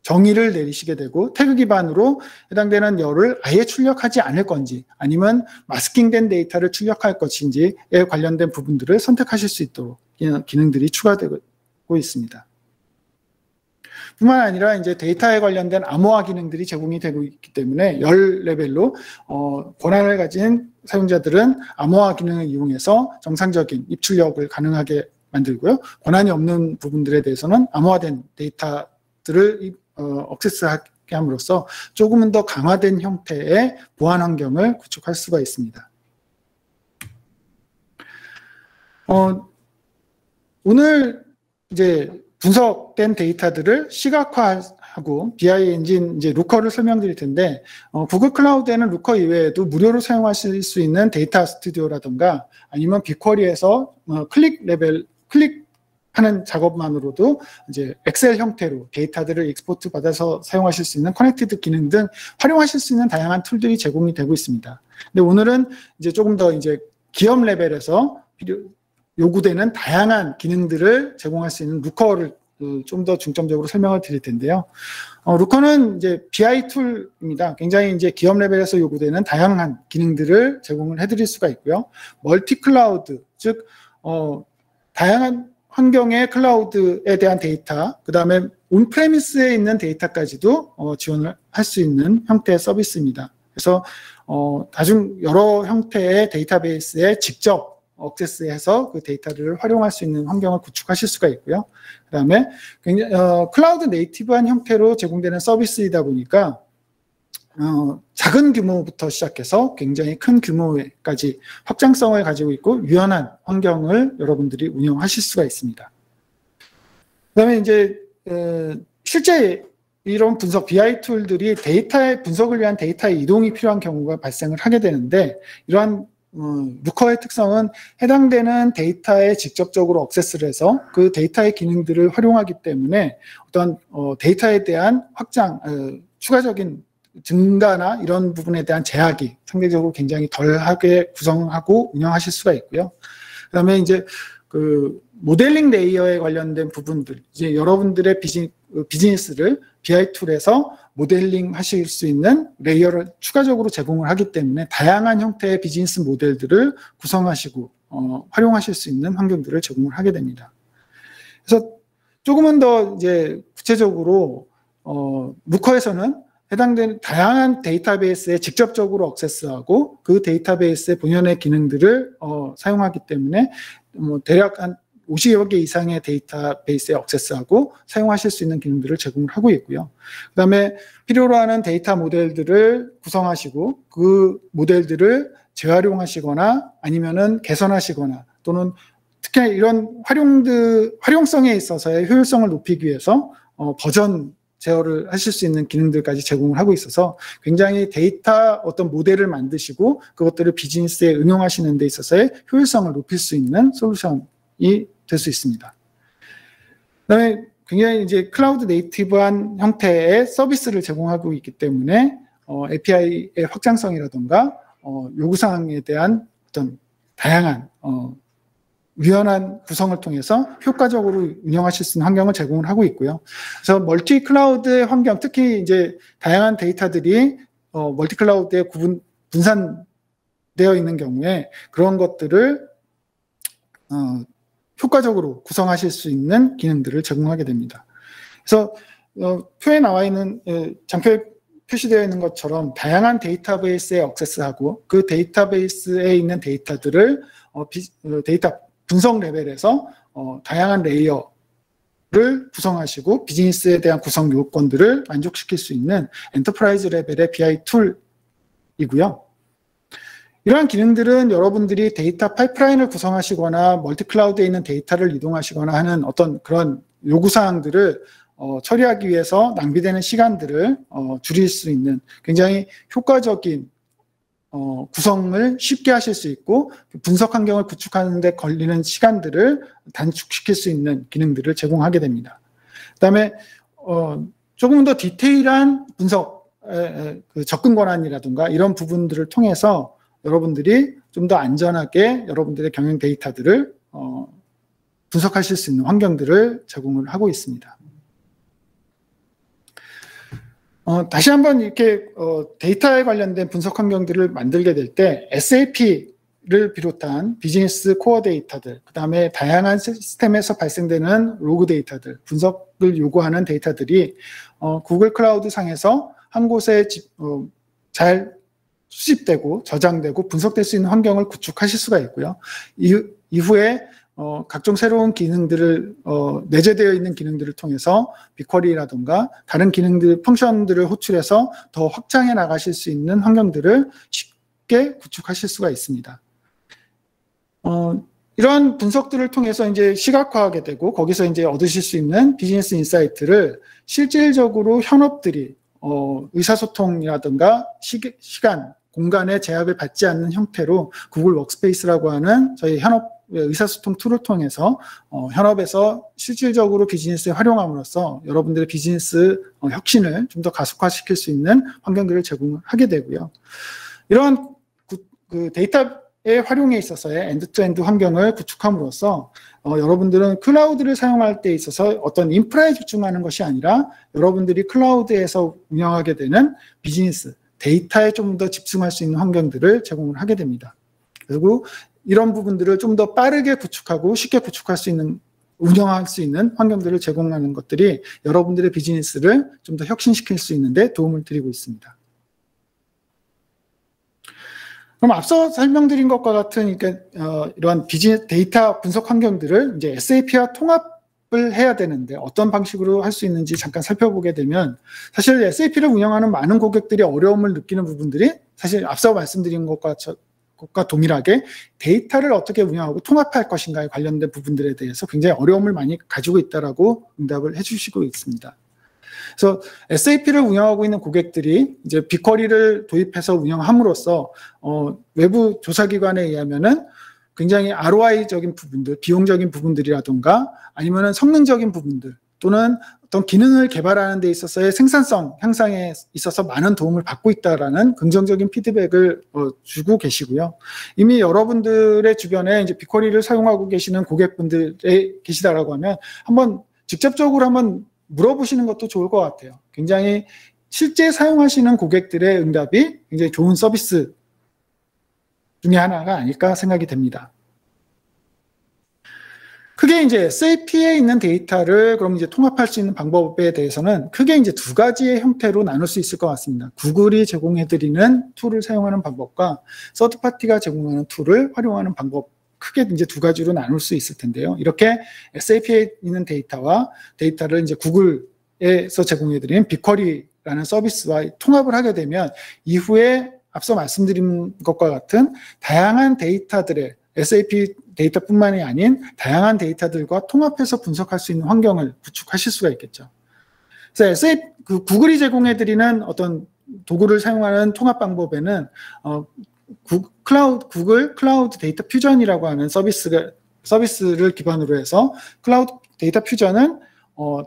정의를 내리시게 되고 태그 기반으로 해당되는 열을 아예 출력하지 않을 건지 아니면 마스킹된 데이터를 출력할 것인지에 관련된 부분들을 선택하실 수 있도록 기능들이 추가되고 있습니다. 뿐만 아니라 이제 데이터에 관련된 암호화 기능들이 제공이 되고 있기 때문에 열 레벨로 권한을 가진 사용자들은 암호화 기능을 이용해서 정상적인 입출력을 가능하게 만들고요. 권한이 없는 부분들에 대해서는 암호화된 데이터들을 액세스하게 함으로써 조금은 더 강화된 형태의 보안 환경을 구축할 수가 있습니다. 오늘 이제 분석된 데이터들을 시각화하고 BI 엔진 이제 루커를 설명드릴 텐데 구글 클라우드에는 루커 이외에도 무료로 사용하실 수 있는 데이터 스튜디오라든가 아니면 빅쿼리에서 클릭하는 작업만으로도 이제 엑셀 형태로 데이터들을 익스포트 받아서 사용하실 수 있는 커넥티드 기능 등 활용하실 수 있는 다양한 툴들이 제공이 되고 있습니다. 근데 오늘은 이제 조금 더 이제 기업 레벨에서 요구되는 다양한 기능들을 제공할 수 있는 루커를 좀 더 중점적으로 설명을 드릴 텐데요. 루커는 이제 BI 툴입니다. 굉장히 이제 기업 레벨에서 요구되는 다양한 기능들을 제공을 해드릴 수가 있고요. 멀티 클라우드, 즉 다양한 환경의 클라우드에 대한 데이터, 그 다음에 온프레미스에 있는 데이터까지도 지원을 할 수 있는 형태의 서비스입니다. 그래서 여러 형태의 데이터베이스에 직접 액세스해서 그 데이터를 활용할 수 있는 환경을 구축하실 수가 있고요. 그 다음에 클라우드 네이티브한 형태로 제공되는 서비스이다 보니까 작은 규모부터 시작해서 굉장히 큰 규모까지 확장성을 가지고 있고 유연한 환경을 여러분들이 운영하실 수가 있습니다. 그 다음에 이제 실제 이런 분석 BI 툴들이 데이터의 분석을 위한 데이터의 이동이 필요한 경우가 발생을 하게 되는데 이러한 루커의 특성은 해당되는 데이터에 직접적으로 액세스를 해서 그 데이터의 기능들을 활용하기 때문에 어떤 데이터에 대한 확장, 추가적인 증가나 이런 부분에 대한 제약이 상대적으로 굉장히 덜하게 구성하고 운영하실 수가 있고요. 그다음에 이제 그 모델링 레이어에 관련된 부분들, 이제 여러분들의 비즈니스를 BI 툴에서 모델링 하실 수 있는 레이어를 추가적으로 제공을 하기 때문에 다양한 형태의 비즈니스 모델들을 구성하시고 활용하실 수 있는 환경들을 제공을 하게 됩니다. 그래서 조금은 더 이제 구체적으로 루커에서는 해당되는 다양한 데이터베이스에 직접적으로 액세스하고 그 데이터베이스의 본연의 기능들을 사용하기 때문에 대략 한 50여 개 이상의 데이터베이스에 액세스하고 사용하실 수 있는 기능들을 제공을 하고 있고요. 그 다음에 필요로 하는 데이터 모델들을 구성하시고 그 모델들을 재활용하시거나 아니면은 개선하시거나 또는 특히 이런 활용성에 있어서의 효율성을 높이기 위해서 버전 제어를 하실 수 있는 기능들까지 제공을 하고 있어서 굉장히 데이터 어떤 모델을 만드시고 그것들을 비즈니스에 응용하시는 데 있어서의 효율성을 높일 수 있는 솔루션이 될 수 있습니다. 그다음에 굉장히 이제 클라우드 네이티브한 형태의 서비스를 제공하고 있기 때문에 API의 확장성이라든가 요구사항에 대한 어떤 다양한 유연한 구성을 통해서 효과적으로 운영하실 수 있는 환경을 제공을 하고 있고요. 그래서 멀티 클라우드의 환경, 특히 이제 다양한 데이터들이 멀티 클라우드에 분산되어 있는 경우에 그런 것들을 효과적으로 구성하실 수 있는 기능들을 제공하게 됩니다. 그래서 표에 나와 있는 장표에 표시되어 있는 것처럼 다양한 데이터베이스에 액세스하고 그 데이터베이스에 있는 데이터들을 데이터 분석 레벨에서 다양한 레이어를 구성하시고 비즈니스에 대한 구성 요건들을 만족시킬 수 있는 엔터프라이즈 레벨의 BI 툴이고요. 이러한 기능들은 여러분들이 데이터 파이프라인을 구성하시거나 멀티클라우드에 있는 데이터를 이동하시거나 하는 어떤 그런 요구사항들을 처리하기 위해서 낭비되는 시간들을 줄일 수 있는 굉장히 효과적인 구성을 쉽게 하실 수 있고 분석 환경을 구축하는 데 걸리는 시간들을 단축시킬 수 있는 기능들을 제공하게 됩니다. 그다음에 조금 더 디테일한 분석, 그 접근 권한이라든가 이런 부분들을 통해서 여러분들이 좀 더 안전하게 여러분들의 경영 데이터들을 분석하실 수 있는 환경들을 제공을 하고 있습니다. 다시 한번 이렇게 데이터에 관련된 분석 환경들을 만들게 될 때 SAP를 비롯한 비즈니스 코어 데이터들, 그 다음에 다양한 시스템에서 발생되는 로그 데이터들, 분석을 요구하는 데이터들이 구글 클라우드 상에서 한 곳에 잘 수집되고 저장되고 분석될 수 있는 환경을 구축하실 수가 있고요. 이후에 각종 새로운 기능들을 내재되어 있는 기능들을 통해서 빅쿼리라든가 다른 기능들, 펑션들을 호출해서 더 확장해 나가실 수 있는 환경들을 쉽게 구축하실 수가 있습니다. 이러한 분석들을 통해서 이제 시각화하게 되고 거기서 이제 얻으실 수 있는 비즈니스 인사이트를 실질적으로 현업들이 의사소통이라든가 시간, 공간의 제약을 받지 않는 형태로 구글 워크스페이스라고 하는 저희 현업 의사소통 툴을 통해서 현업에서 실질적으로 비즈니스에 활용함으로써 여러분들의 비즈니스 혁신을 좀 더 가속화시킬 수 있는 환경들을 제공하게 되고요. 이러한 그 데이터의 활용에 있어서의 엔드투엔드 환경을 구축함으로써 여러분들은 클라우드를 사용할 때 있어서 어떤 인프라에 집중하는 것이 아니라 여러분들이 클라우드에서 운영하게 되는 비즈니스, 데이터에 좀 더 집중할 수 있는 환경들을 제공을 하게 됩니다. 그리고 이런 부분들을 좀 더 빠르게 구축하고 쉽게 구축할 수 있는, 운영할 수 있는 환경들을 제공하는 것들이 여러분들의 비즈니스를 좀 더 혁신시킬 수 있는데 도움을 드리고 있습니다. 그럼 앞서 설명드린 것과 같은 이러한 비즈니스 데이터 분석 환경들을 이제 SAP와 통합을 해야 되는데 어떤 방식으로 할 수 있는지 잠깐 살펴보게 되면 사실 SAP를 운영하는 많은 고객들이 어려움을 느끼는 부분들이 사실 앞서 말씀드린 것과 동일하게 데이터를 어떻게 운영하고 통합할 것인가에 관련된 부분들에 대해서 굉장히 어려움을 많이 가지고 있다라고 응답을 해주시고 있습니다. 그래서 SAP를 운영하고 있는 고객들이 이제 빅쿼리를 도입해서 운영함으로써 외부 조사기관에 의하면은 굉장히 ROI적인 부분들, 비용적인 부분들이라든가 아니면은 성능적인 부분들 또는 어떤 기능을 개발하는 데 있어서의 생산성 향상에 있어서 많은 도움을 받고 있다라는 긍정적인 피드백을 주고 계시고요. 이미 여러분들의 주변에 이제 빅쿼리를 사용하고 계시는 고객분들이 계시다라고 하면 한번 직접적으로 한번 물어보시는 것도 좋을 것 같아요. 굉장히 실제 사용하시는 고객들의 응답이 굉장히 좋은 서비스 중에 하나가 아닐까 생각이 됩니다. 크게 이제 SAP에 있는 데이터를 그럼 이제 통합할 수 있는 방법에 대해서는 크게 이제 두 가지의 형태로 나눌 수 있을 것 같습니다. 구글이 제공해드리는 툴을 사용하는 방법과 서드파티가 제공하는 툴을 활용하는 방법, 크게 이제 두 가지로 나눌 수 있을 텐데요. 이렇게 SAP에 있는 데이터를 이제 구글에서 제공해드리는 빅쿼리라는 서비스와 통합을 하게 되면 이후에 앞서 말씀드린 것과 같은 다양한 데이터들의 SAP 데이터뿐만이 아닌 다양한 데이터들과 통합해서 분석할 수 있는 환경을 구축하실 수가 있겠죠. 그래서 구글이 제공해드리는 어떤 도구를 사용하는 통합 방법에는 구글 클라우드 데이터 퓨전이라고 하는 서비스를 기반으로 해서 클라우드 데이터 퓨전은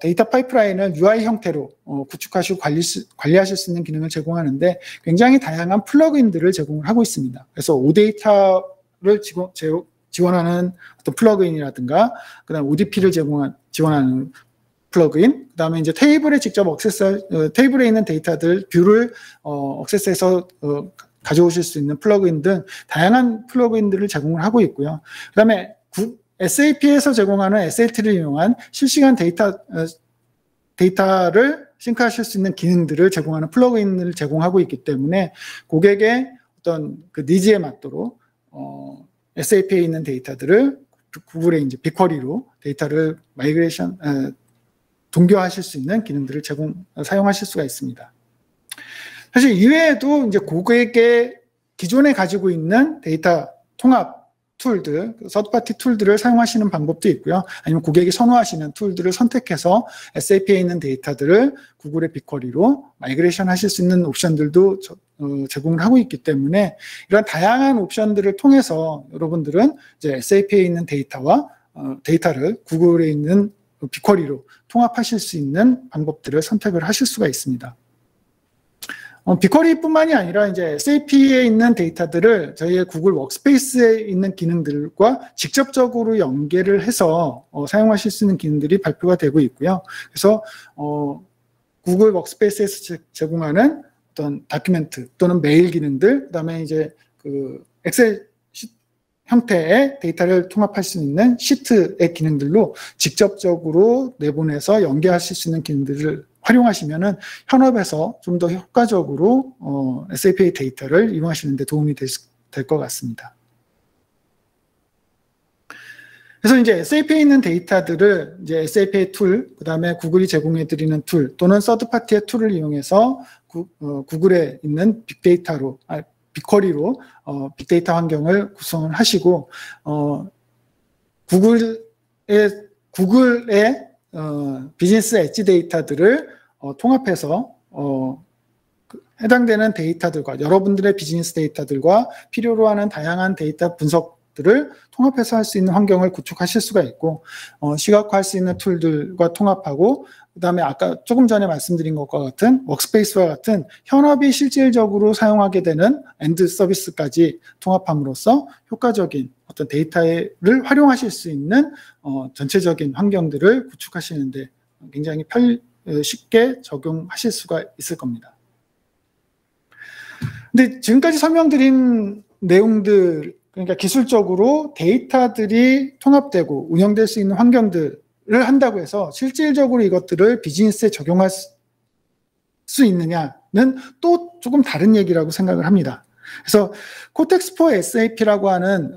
데이터 파이프라인을 UI 형태로 구축하시고 관리하실 수 있는 기능을 제공하는데 굉장히 다양한 플러그인들을 제공을 하고 있습니다. 그래서 OData를 지원하는 어떤 플러그인이라든가 그다음 ODP를 지원하는 플러그인, 그다음에 이제 테이블에 직접 테이블에 있는 데이터들 뷰를 액세스해서 가져오실 수 있는 플러그인 등 다양한 플러그인들을 제공을 하고 있고요. 그다음에 SAP에서 제공하는 SLT를 이용한 실시간 데이터를 싱크하실 수 있는 기능들을 제공하는 플러그인을 제공하고 있기 때문에 고객의 어떤 그 니즈에 맞도록 SAP에 있는 데이터들을 구글의 이제 빅쿼리로 데이터를 동교하실 수 있는 기능들을 사용하실 수가 있습니다. 사실 이외에도 이제 고객의 기존에 가지고 있는 데이터 통합 툴들, 서드파티 툴들을 사용하시는 방법도 있고요. 아니면 고객이 선호하시는 툴들을 선택해서 SAP에 있는 데이터들을 구글의 빅쿼리로 마이그레이션 하실 수 있는 옵션들도 제공을 하고 있기 때문에 이런 다양한 옵션들을 통해서 여러분들은 이제 SAP에 있는 데이터를 구글에 있는 빅쿼리로 통합하실 수 있는 방법들을 선택을 하실 수가 있습니다. 빅쿼리뿐만이 아니라 이제 SAP에 있는 데이터들을 저희의 구글 워크스페이스에 있는 기능들과 직접적으로 연계를 해서 사용하실 수 있는 기능들이 발표가 되고 있고요. 그래서 구글 워크스페이스에서 제공하는 어떤 다큐멘트 또는 메일 기능들, 그다음에 이제 그 엑셀 형태의 데이터를 통합할 수 있는 시트의 기능들로 직접적으로 내보내서 연계하실 수 있는 기능들을 활용하시면은 현업에서 좀 더 효과적으로 SAP 데이터를 이용하시는 데 도움이 될 것 같습니다. 그래서 이제 SAP에 있는 데이터들을 이제 SAP의 툴, 그다음에 구글이 제공해 드리는 툴 또는 서드 파티의 툴을 이용해서 구글에 있는 빅쿼리로 빅데이터 환경을 구성을 하시고 구글의 비즈니스 엣지 데이터들을 통합해서 해당되는 데이터들과 여러분들의 비즈니스 데이터들과 필요로 하는 다양한 데이터 분석들을 통합해서 할 수 있는 환경을 구축하실 수가 있고 시각화할 수 있는 툴들과 통합하고 그다음에 아까 조금 전에 말씀드린 것과 같은 워크스페이스와 같은 현업이 실질적으로 사용하게 되는 엔드 서비스까지 통합함으로써 효과적인 어떤 데이터를 활용하실 수 있는 전체적인 환경들을 구축하시는데 굉장히 쉽게 적용하실 수가 있을 겁니다. 근데 지금까지 설명드린 내용들, 그러니까 기술적으로 데이터들이 통합되고 운영될 수 있는 환경들을 한다고 해서 실질적으로 이것들을 비즈니스에 적용할 수 있느냐는 또 조금 다른 얘기라고 생각을 합니다. 그래서 코텍스 포 SAP라고 하는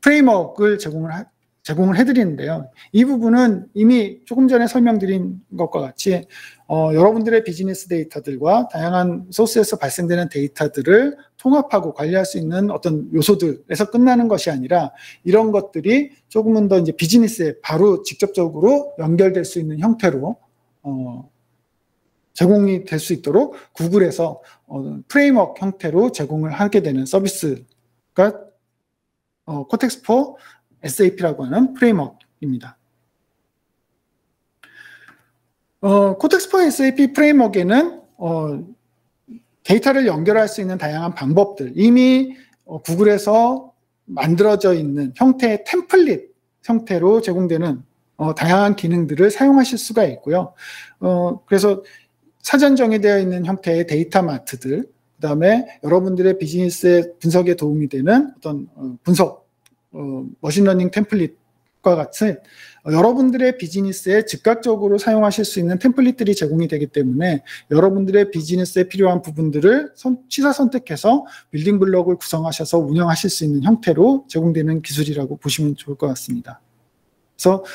프레임워크를 제공을 해드리는데요. 이 부분은 이미 조금 전에 설명드린 것과 같이 여러분들의 비즈니스 데이터들과 다양한 소스에서 발생되는 데이터들을 통합하고 관리할 수 있는 어떤 요소들에서 끝나는 것이 아니라 이런 것들이 조금은 더 이제 비즈니스에 바로 직접적으로 연결될 수 있는 형태로 제공이 될 수 있도록 구글에서 프레임워크 형태로 제공을 하게 되는 서비스가 코텍스 포 SAP라고 하는 프레임워크입니다. 코텍스 포 SAP 프레임워크에는 데이터를 연결할 수 있는 다양한 방법들, 이미 구글에서 만들어져 있는 형태의 템플릿 형태로 제공되는 다양한 기능들을 사용하실 수가 있고요. 그래서 사전 정의되어 있는 형태의 데이터 마트들, 그 다음에 여러분들의 비즈니스의 분석에 도움이 되는 어떤 분석, 머신러닝 템플릿과 같은 여러분들의 비즈니스에 즉각적으로 사용하실 수 있는 템플릿들이 제공이 되기 때문에 여러분들의 비즈니스에 필요한 부분들을 취사 선택해서 빌딩 블록을 구성하셔서 운영하실 수 있는 형태로 제공되는 기술이라고 보시면 좋을 것 같습니다. 그래서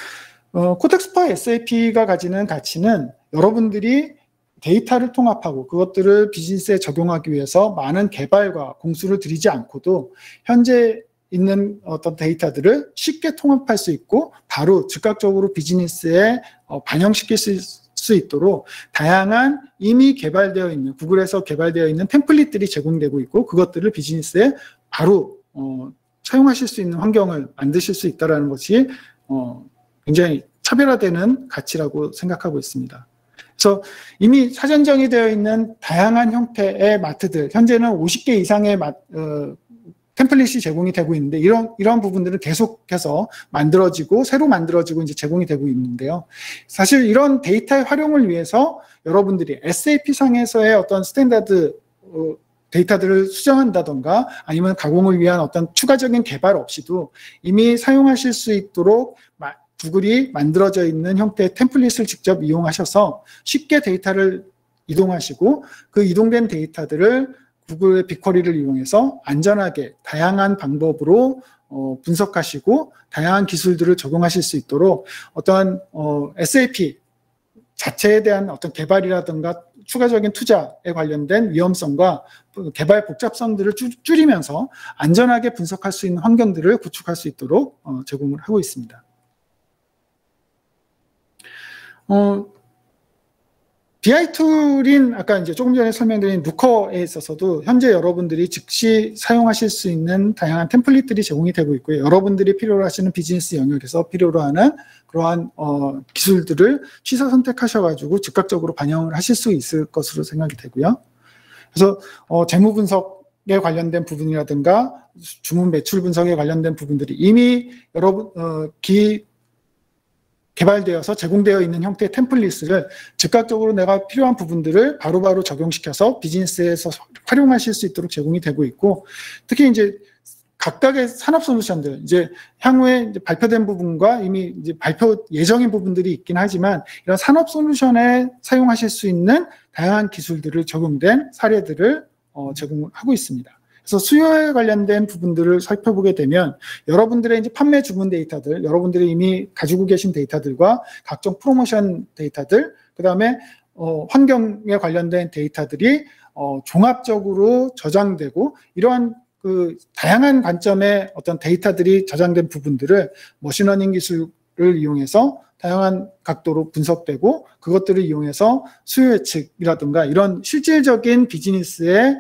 코텍스 포 SAP가 가지는 가치는 여러분들이 데이터를 통합하고 그것들을 비즈니스에 적용하기 위해서 많은 개발과 공수를 들이지 않고도 현재 있는 어떤 데이터들을 쉽게 통합할 수 있고 바로 즉각적으로 비즈니스에 반영시킬 수 수 있도록 다양한 이미 개발되어 있는 구글에서 개발되어 있는 템플릿들이 제공되고 있고 그것들을 비즈니스에 바로 사용하실 수 있는 환경을 만드실 수 있다는 것이 굉장히 차별화되는 가치라고 생각하고 있습니다. 그래서 이미 사전 정의되어 있는 다양한 형태의 마트들, 현재는 50개 이상의 템플릿이 제공이 되고 있는데 이런 부분들은 계속해서 만들어지고 새로 만들어지고 이제 제공이 되고 있는데요. 사실 이런 데이터의 활용을 위해서 여러분들이 SAP 상에서의 어떤 스탠다드 데이터들을 수정한다던가 아니면 가공을 위한 어떤 추가적인 개발 없이도 이미 사용하실 수 있도록 구글이 만들어져 있는 형태의 템플릿을 직접 이용하셔서 쉽게 데이터를 이동하시고 그 이동된 데이터들을 구글의 빅쿼리를 이용해서 안전하게 다양한 방법으로 분석하시고 다양한 기술들을 적용하실 수 있도록 어떠한 SAP 자체에 대한 어떤 개발이라든가 추가적인 투자에 관련된 위험성과 개발 복잡성들을 줄이면서 안전하게 분석할 수 있는 환경들을 구축할 수 있도록 제공을 하고 있습니다. BI 툴인 아까 이제 조금 전에 설명드린 루커에 있어서도 현재 여러분들이 즉시 사용하실 수 있는 다양한 템플릿들이 제공이 되고 있고요. 여러분들이 필요로 하시는 비즈니스 영역에서 필요로 하는 그러한 기술들을 취사 선택하셔가지고 즉각적으로 반영을 하실 수 있을 것으로 생각이 되고요. 그래서 재무 분석에 관련된 부분이라든가 주문 매출 분석에 관련된 부분들이 이미 개발되어서 제공되어 있는 형태의 템플릿을 즉각적으로 내가 필요한 부분들을 바로바로 적용시켜서 비즈니스에서 활용하실 수 있도록 제공이 되고 있고 특히 이제 각각의 산업 솔루션들 이제 향후에 이제 발표된 부분과 이미 이제 발표 예정인 부분들이 있긴 하지만 이런 산업 솔루션에 사용하실 수 있는 다양한 기술들을 적용된 사례들을 제공을 하고 있습니다. 그래서 수요에 관련된 부분들을 살펴보게 되면 여러분들의 이제 판매 주문 데이터들, 여러분들이 이미 가지고 계신 데이터들과 각종 프로모션 데이터들, 그 다음에 환경에 관련된 데이터들이 종합적으로 저장되고 이러한 그 다양한 관점의 어떤 데이터들이 저장된 부분들을 머신러닝 기술을 이용해서 다양한 각도로 분석되고 그것들을 이용해서 수요 예측이라든가 이런 실질적인 비즈니스에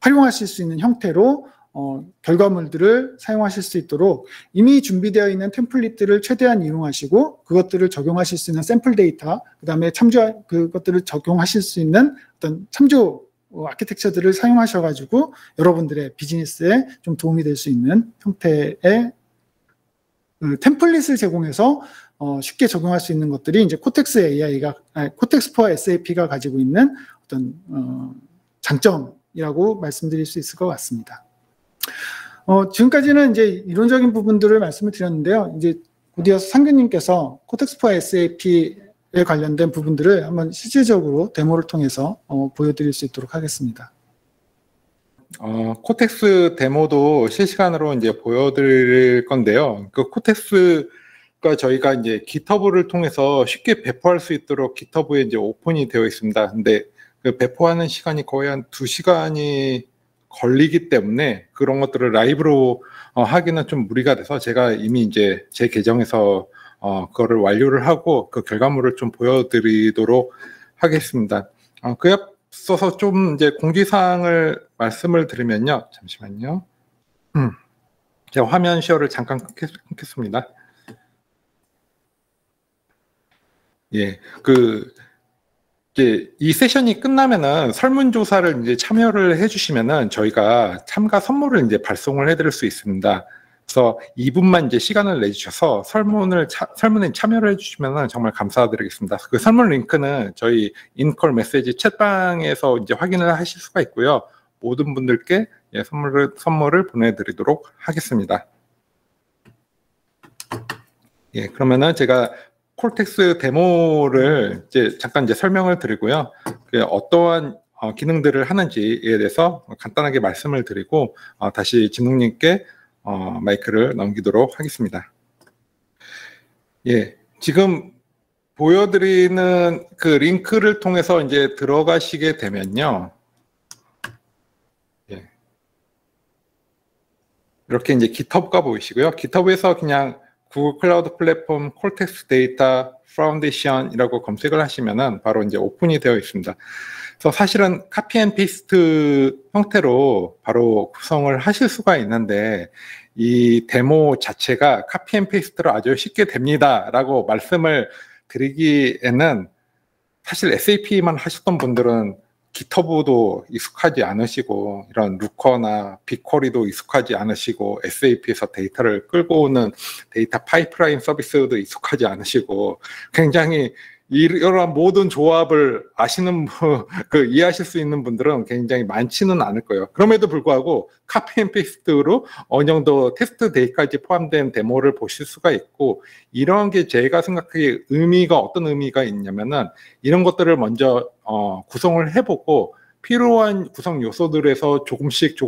활용하실 수 있는 형태로 결과물들을 사용하실 수 있도록 이미 준비되어 있는 템플릿들을 최대한 이용하시고 그것들을 적용하실 수 있는 샘플 데이터, 그 다음에 그것들을 적용하실 수 있는 어떤 참조 아키텍처들을 사용하셔가지고 여러분들의 비즈니스에 좀 도움이 될 수 있는 형태의 템플릿을 제공해서 쉽게 적용할 수 있는 것들이 이제 코텍스 포 SAP가 가지고 있는 어떤 장점이라고 말씀드릴 수 있을 것 같습니다. 지금까지는 이제 이론적인 부분들을 말씀을 드렸는데요. 이제 곧이어서 상규님께서 코텍스 포 SAP에 관련된 부분들을 한번 실질적으로 데모를 통해서 보여드릴 수 있도록 하겠습니다. 코텍스 데모도 실시간으로 이제 보여드릴 건데요. 그 코텍스가 저희가 이제 GitHub를 통해서 쉽게 배포할 수 있도록 GitHub에 이제 오픈이 되어 있습니다. 근데 그 배포하는 시간이 거의 한 2시간이 걸리기 때문에 그런 것들을 라이브로 하기는 좀 무리가 돼서 제가 이미 이제 제 계정에서 그거를 완료를 하고 그 결과물을 좀 보여드리도록 하겠습니다. 그에 앞서서 좀 이제 공지사항을 말씀을 드리면요. 잠시만요. 제가 화면 쉐어를 잠깐 끊겠습니다. 예, 이제 이 세션이 끝나면은 설문조사를 이제 참여를 해주시면은 저희가 참가 선물을 이제 발송을 해드릴 수 있습니다. 그래서 2분만 이제 시간을 내주셔서 설문에 참여를 해주시면은 정말 감사드리겠습니다. 그 설문 링크는 저희 인콜 메시지 챗방에서 이제 확인을 하실 수가 있고요. 모든 분들께 선물을 보내드리도록 하겠습니다. 예, 그러면은 제가 콜텍스 데모를 이제 잠깐 설명을 드리고요. 어떠한 기능들을 하는지에 대해서 간단하게 말씀을 드리고 다시 진웅님께 마이크를 넘기도록 하겠습니다. 예, 지금 보여드리는 그 링크를 통해서 이제 들어가시게 되면요. 예, 이렇게 이제 GitHub가 보이시고요. GitHub에서 그냥 구글 클라우드 플랫폼 콜텍스 데이터 파운데이션이라고 검색을 하시면은 바로 이제 오픈이 되어 있습니다. 그래서 사실은 카피 앤 페이스트 형태로 바로 구성을 하실 수가 있는데 이 데모 자체가 카피 앤 페이스트로 아주 쉽게 됩니다라고 말씀을 드리기에는 사실 SAP만 하셨던 분들은 GitHub도 익숙하지 않으시고 이런 루커나 빅쿼리도 익숙하지 않으시고 SAP에서 데이터를 끌고 오는 데이터 파이프라인 서비스도 익숙하지 않으시고 굉장히 이러한 모든 조합을 아시는 이해하실 수 있는 분들은 굉장히 많지는 않을 거예요. 그럼에도 불구하고 카피 앤 페이스트로 어느 정도 테스트 데이까지 포함된 데모를 보실 수가 있고 이런 게 제가 생각하기에 어떤 의미가 있냐면은 이런 것들을 먼저 구성을 해보고 필요한 구성 요소들에서 조금씩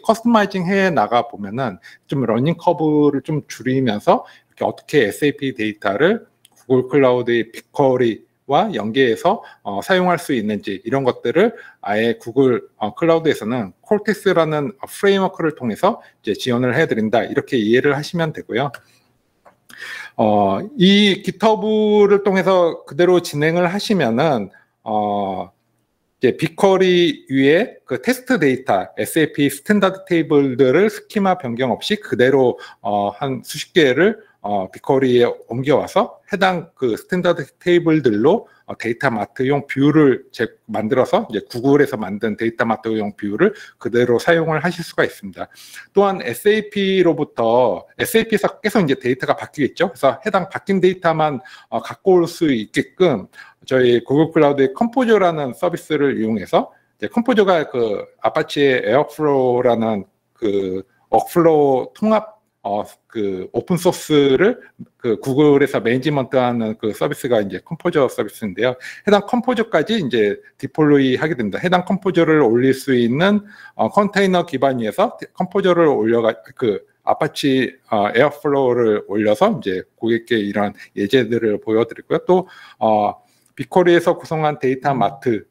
커스터마이징 해 나가 보면은 좀 러닝 커브를 좀 줄이면서 이렇게 어떻게 SAP 데이터를 구글 클라우드의 빅쿼리와 연계해서 사용할 수 있는지 이런 것들을 아예 구글 클라우드에서는 콜텍스라는 프레임워크를 통해서 이제 지원을 해드린다 이렇게 이해를 하시면 되고요. 이 GitHub를 통해서 그대로 진행을 하시면은 이제 빅쿼리 위에 그 테스트 데이터, SAP 스탠다드 테이블들을 스키마 변경 없이 그대로 한 수십 개를 빅쿼리에 옮겨와서 해당 그 스탠다드 테이블들로 데이터 마트용 뷰를 만들어서 이제 구글에서 만든 데이터 마트용 뷰를 그대로 사용을 하실 수가 있습니다. 또한 SAP에서 계속 이제 데이터가 바뀌겠죠. 그래서 해당 바뀐 데이터만 갖고 올 수 있게끔 저희 구글 클라우드의 컴포저라는 서비스를 이용해서 이제 컴포저가 그 아파치의 에어플로우라는 그 워크플로우 통합 그 오픈 소스를 그 구글에서 매니지먼트하는 그 서비스가 이제 컴포저 서비스인데요. 해당 컴포저까지 이제 디플로이 하게 됩니다. 해당 컴포저를 올릴 수 있는 컨테이너 기반위에서 컴포저를 그 아파치 에어플로우를 올려서 이제 고객께 이런 예제들을 보여드리고요. 또 빅쿼리에서 구성한 데이터 마트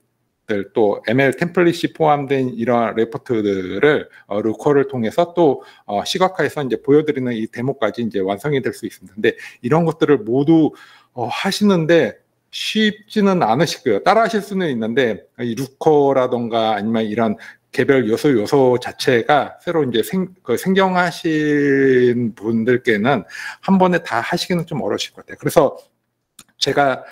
또 ML 템플릿이 포함된 이러한 레포트들을 루커를 통해서 또 시각화해서 이제 보여드리는 이 데모까지 이제 완성이 될 수 있습니다. 근데 이런 것들을 모두 하시는데 쉽지는 않으시고요. 따라하실 수는 있는데 이 루커라던가 아니면 이런 개별 요소 자체가 새로 이제 생경하신 분들께는 한 번에 다 하시기는 좀 어려우실 것 같아요. 그래서 제가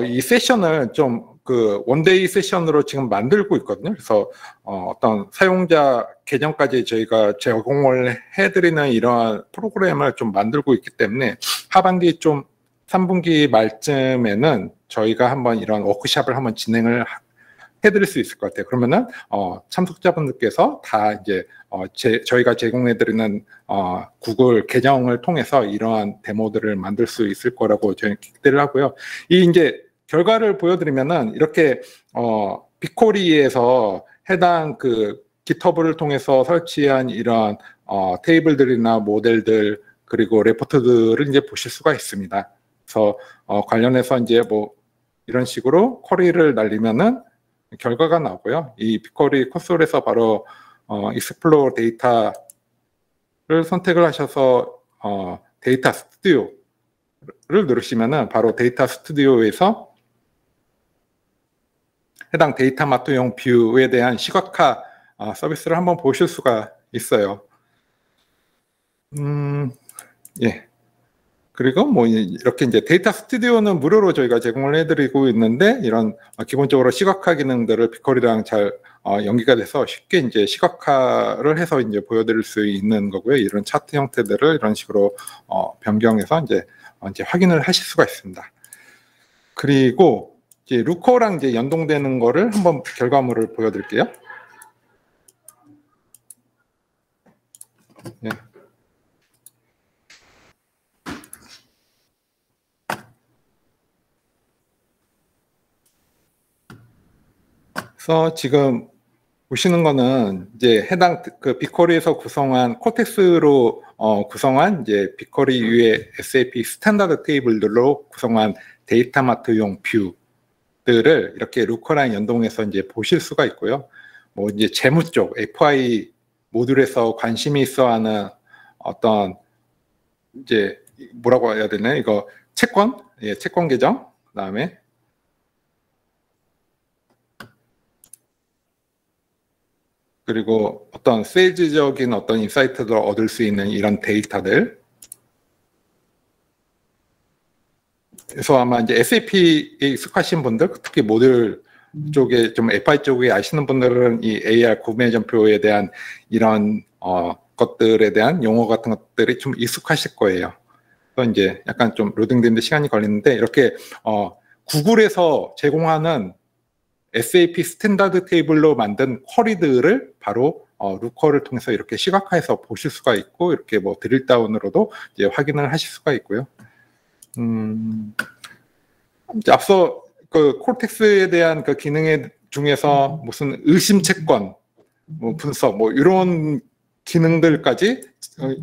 이 세션을 좀 그 원데이 세션으로 지금 만들고 있거든요. 그래서 어떤 사용자 계정까지 저희가 제공을 해드리는 이러한 프로그램을 좀 만들고 있기 때문에 하반기 좀 3분기 말쯤에는 저희가 한번 이런 워크숍을 한번 진행을 해드릴 수 있을 것 같아요. 그러면은 참석자분들께서 다 이제 저희가 제공해드리는 구글 계정을 통해서 이러한 데모들을 만들 수 있을 거라고 저희는 기대를 하고요. 이 이제 결과를 보여드리면은 이렇게 빅쿼리에서 해당 그 GitHub를 통해서 설치한 이러한 테이블들이나 모델들 그리고 레포트들을 이제 보실 수가 있습니다. 그래서 관련해서 이제 뭐 이런 식으로 쿼리를 날리면은 결과가 나오고요. 이 빅쿼리 콘솔에서 바로 익스플로어 데이터를 선택을 하셔서 데이터 스튜디오를 누르시면은 바로 데이터 스튜디오에서 해당 데이터 마트용 뷰에 대한 시각화 서비스를 한번 보실 수가 있어요. 예. 그리고 뭐 이렇게 이제 데이터 스튜디오는 무료로 저희가 제공을 해드리고 있는데 이런 기본적으로 시각화 기능들을 빅쿼리랑 잘 연기가 돼서 쉽게 이제 시각화를 해서 이제 보여드릴 수 있는 거고요. 이런 차트 형태들을 이런 식으로 변경해서 이제 확인을 하실 수가 있습니다. 그리고 이제 루커랑 이제 연동되는 거를 한번 결과물을 보여드릴게요. 예. 그래서 지금 보시는 거는 이제 해당 그 빅쿼리에서 구성한 콜텍스로 구성한 이제 빅쿼리 위에 SAP 스탠다드 테이블들로 구성한 데이터 마트용 뷰들을 이렇게 루커랑 연동해서 이제 보실 수가 있고요. 뭐 이제 재무 쪽 FI 모듈에서 관심이 있어하는 어떤 이제 뭐라고 해야 되나 이거 채권, 예, 채권 계정, 그다음에 그리고 어떤 세일즈적인 어떤 인사이트를 얻을 수 있는 이런 데이터들. 그래서 아마 이제 SAP에 익숙하신 분들, 특히 모듈 쪽에 좀 FI 쪽에 아시는 분들은 이 AR 구매 전표에 대한 이런 것들에 대한 용어 같은 것들이 좀 익숙하실 거예요. 그래서 이제 약간 좀 로딩되는데 시간이 걸리는데 이렇게 구글에서 제공하는 SAP 스탠다드 테이블로 만든 쿼리들을 바로 루커를 통해서 이렇게 시각화해서 보실 수가 있고 이렇게 뭐 드릴다운으로도 이제 확인을 하실 수가 있고요. 이제 앞서 그 콜텍스에 대한 그 기능 중에서 무슨 의심 채권, 뭐 분석, 뭐 이런 기능들까지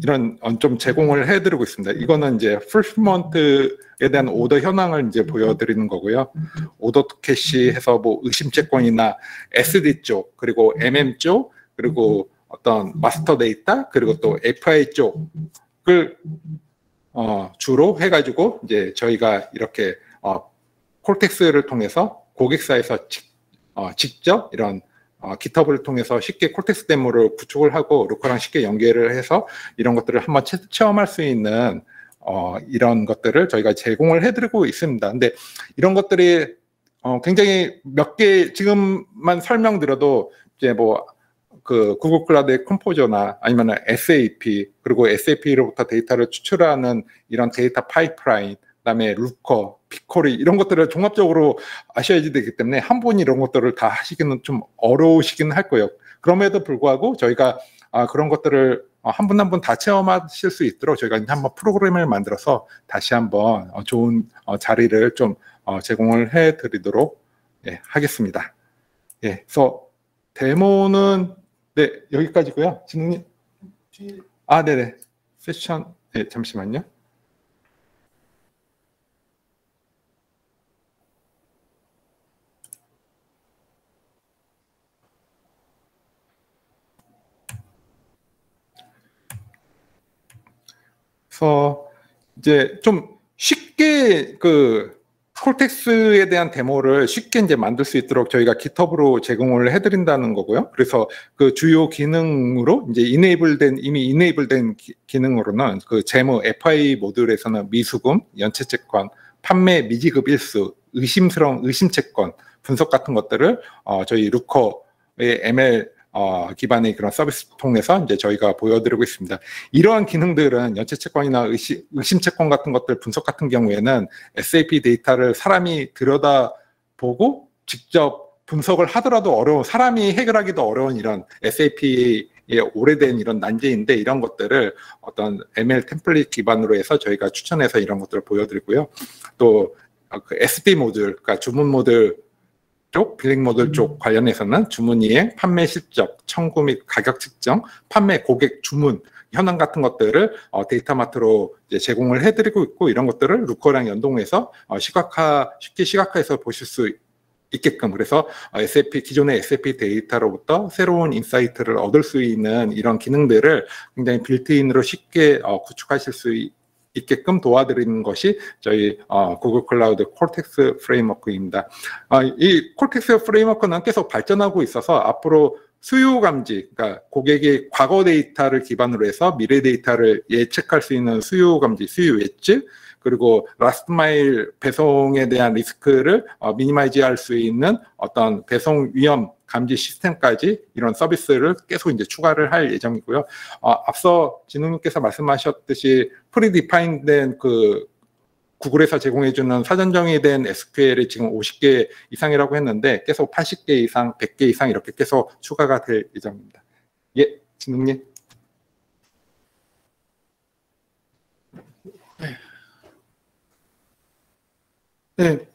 이런 좀 제공을 해드리고 있습니다. 이거는 이제 풀피먼트에 대한 오더 현황을 이제 보여드리는 거고요. 오더 투 캐시 해서 뭐 의심 채권이나 SD 쪽, 그리고 MM 쪽, 그리고 어떤 마스터 데이터, 그리고 또 FI 쪽을 주로 해가지고 이제 저희가 이렇게 콜텍스를 통해서 고객사에서 직접 이런 GitHub을 통해서 쉽게 콜텍스 데모를 구축을 하고 루커랑 쉽게 연계를 해서 이런 것들을 한번 체험할 수 있는 이런 것들을 저희가 제공을 해드리고 있습니다. 근데 이런 것들이 굉장히 몇 개 지금만 설명드려도 이제 뭐 그 구글 클라우드의 컴포저나 아니면 SAP 그리고 SAP로부터 데이터를 추출하는 이런 데이터 파이프라인, 그다음에 루커, 비커리 이런 것들을 종합적으로 아셔야지 되기 때문에 한 분이 이런 것들을 다 하시기는 좀 어려우시긴 할 거예요. 그럼에도 불구하고 저희가 그런 것들을 한 분 한 분 다 체험하실 수 있도록 저희가 한번 프로그램을 만들어서 다시 한번 좋은 자리를 좀 제공을 해드리도록 하겠습니다. 예, 그래서 데모는 네 여기까지고요. 진웅님. 네네. 세션. 네, 잠시만요. 그래서 이제 좀 쉽게 그 콜텍스에 대한 데모를 쉽게 이제 만들 수 있도록 저희가 GitHub으로 제공을 해드린다는 거고요. 그래서 그 주요 기능으로 이제 이미 이네이블된 기능으로는 그 재무 FI 모듈에서는 미수금, 연체채권, 판매 미지급 일수, 의심스러운 의심채권 분석 같은 것들을 저희 루커의 ML 기반의 그런 서비스 통해서 이제 저희가 보여드리고 있습니다. 이러한 기능들은 연체채권이나 의심채권 같은 것들 분석 같은 경우에는 SAP 데이터를 사람이 들여다보고 직접 분석을 하더라도 사람이 해결하기도 어려운 이런 SAP의 오래된 이런 난제인데 이런 것들을 어떤 ML 템플릿 기반으로 해서 저희가 추천해서 이런 것들을 보여드리고요. 또 그 SD 모듈, 그러니까 주문 모듈 쪽, 빌링 모듈 쪽 관련해서는 주문 이행, 판매 실적, 청구 및 가격 측정, 판매 고객 주문 현황 같은 것들을 데이터마트로 이제 제공을 해드리고 있고 이런 것들을 루커랑 연동해서 쉽게 시각화해서 보실 수 있게끔 그래서 기존의 SAP 데이터로부터 새로운 인사이트를 얻을 수 있는 이런 기능들을 굉장히 빌트인으로 쉽게 구축하실 수 있게끔 도와드리는 것이 저희 구글 클라우드 콜텍스 프레임워크입니다. 이 콜텍스 프레임워크는 계속 발전하고 있어서 앞으로 수요 감지, 그러니까 고객의 과거 데이터를 기반으로 해서 미래 데이터를 예측할 수 있는 수요 감지, 수요 예측, 그리고 라스트 마일 배송에 대한 리스크를 미니마이즈 할 수 있는 어떤 배송 위험 감지 시스템까지 이런 서비스를 계속 이제 추가를 할 예정이고요. 앞서 진웅님께서 말씀하셨듯이 프리디파인된 그 구글에서 제공해주는 사전 정의된 SQL이 지금 50개 이상이라고 했는데 계속 80개 이상, 100개 이상 이렇게 계속 추가가 될 예정입니다. 예, 진웅님. 네,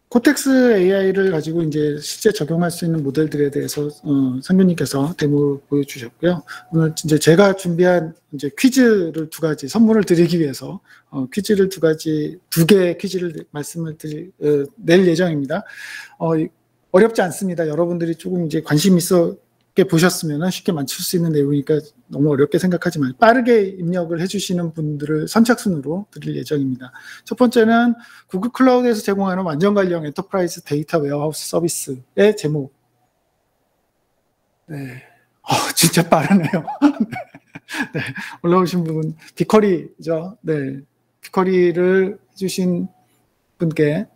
코텍스 AI를 가지고 이제 실제 적용할 수 있는 모델들에 대해서 상교님께서 데모 보여주셨고요. 오늘 이제 제가 준비한 이제 퀴즈를 두 가지 선물을 드리기 위해서 퀴즈를 두 개의 퀴즈를 낼 예정입니다. 어렵지 않습니다. 여러분들이 조금 이제 관심 있어 쉽게 보셨으면 쉽게 맞출 수 있는 내용이니까 너무 어렵게 생각하지 말고 빠르게 입력을 해주시는 분들을 선착순으로 드릴 예정입니다. 첫 번째는 구글 클라우드에서 제공하는 완전 관리형 엔터프라이즈 데이터 웨어하우스 서비스의 제목. 네, 진짜 빠르네요. 네, 올라오신 분 비커리죠. 네, 비커리를 해주신 분께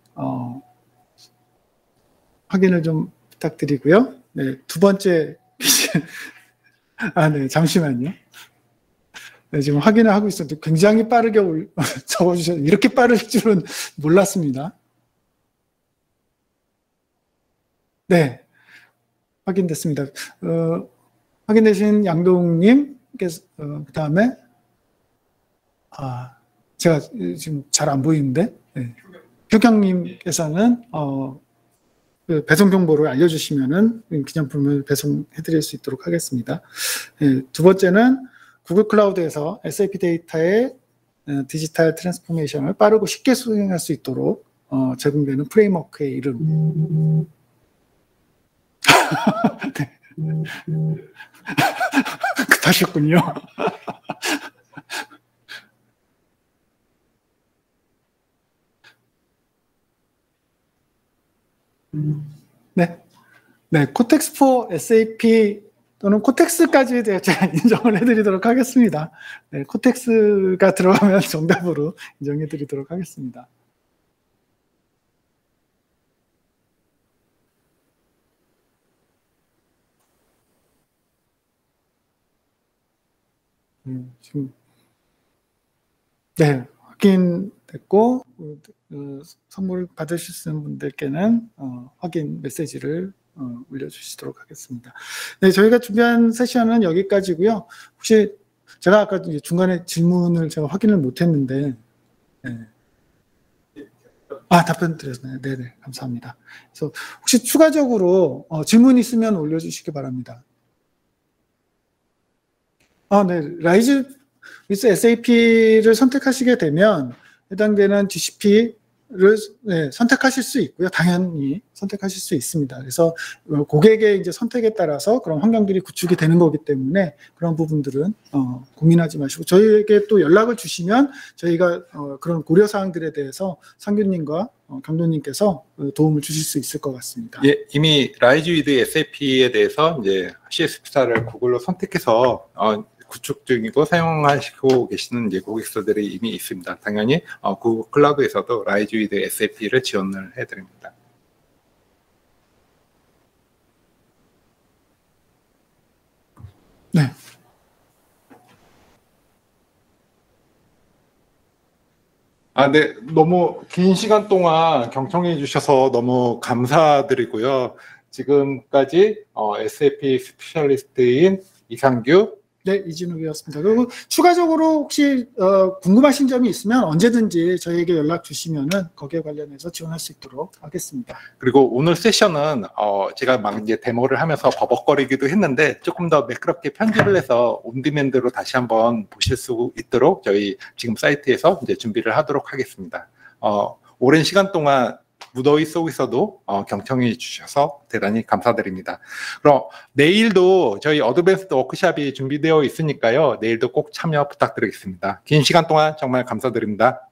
확인을 좀 부탁드리고요. 네, 두 번째 네, 잠시만요. 네, 지금 확인을 하고 있었는데 굉장히 빠르게 적어주셨는데 이렇게 빠를 줄은 몰랐습니다. 네, 확인됐습니다. 확인되신 양동님께서 그 다음에 제가 지금 잘 안 보이는데 네. 효경님께서는 그 배송 정보를 알려주시면은 기념품을 배송해드릴 수 있도록 하겠습니다. 네, 두 번째는 구글 클라우드에서 SAP 데이터의 디지털 트랜스포메이션을 빠르고 쉽게 수행할 수 있도록 제공되는 프레임워크의 이름. 네. 급하셨군요. 네. 네, 코텍스 for SAP 또는 코텍스까지 제가 인정을 해드리도록 하겠습니다. 네, 코텍스가 들어가면 정답으로 인정해드리도록 하겠습니다. 지금 네, 확인됐고 선물 받으실 분들께는 확인 메시지를 올려주시도록 하겠습니다. 네, 저희가 준비한 세션은 여기까지고요. 혹시 제가 아까 중간에 질문을 제가 확인을 못했는데 네. 답변 드렸나요? 네네, 감사합니다. 그래서 혹시 추가적으로 질문 있으면 올려주시기 바랍니다. 네, 라이즈 with SAP를 선택하시게 되면 해당되는 GCP를 선택하실 수 있고요. 당연히 선택하실 수 있습니다. 그래서 고객의 이제 선택에 따라서 그런 환경들이 구축이 되는 거기 때문에 그런 부분들은 고민하지 마시고 저희에게 또 연락을 주시면 저희가 그런 고려 사항들에 대해서 상규님과 경도님께서 도움을 주실 수 있을 것 같습니다. 예, 이미 라이즈 위드 SAP에 대해서 이제 CSP사를 구글로 선택해서 구축 중이고 사용하시고 계시는 이제 고객사들이 이미 있습니다. 당연히 구글 클라우드에서도 라이즈 위드 SAP를 지원을 해드립니다. 네. 네, 너무 긴 시간 동안 경청해 주셔서 너무 감사드리고요. 지금까지 SAP 스페셜리스트인 이상규, 네, 이진욱이었습니다. 그리고 추가적으로 혹시 궁금하신 점이 있으면 언제든지 저희에게 연락 주시면은 거기에 관련해서 지원할 수 있도록 하겠습니다. 그리고 오늘 세션은 제가 막 이제 데모를 하면서 버벅거리기도 했는데 조금 더 매끄럽게 편집을 해서 온디맨드로 다시 한번 보실 수 있도록 저희 지금 사이트에서 이제 준비를 하도록 하겠습니다. 오랜 시간 동안 무더위 속에서도 경청해 주셔서 대단히 감사드립니다. 그럼 내일도 저희 어드밴스드 워크숍이 준비되어 있으니까요. 내일도 꼭 참여 부탁드리겠습니다. 긴 시간 동안 정말 감사드립니다.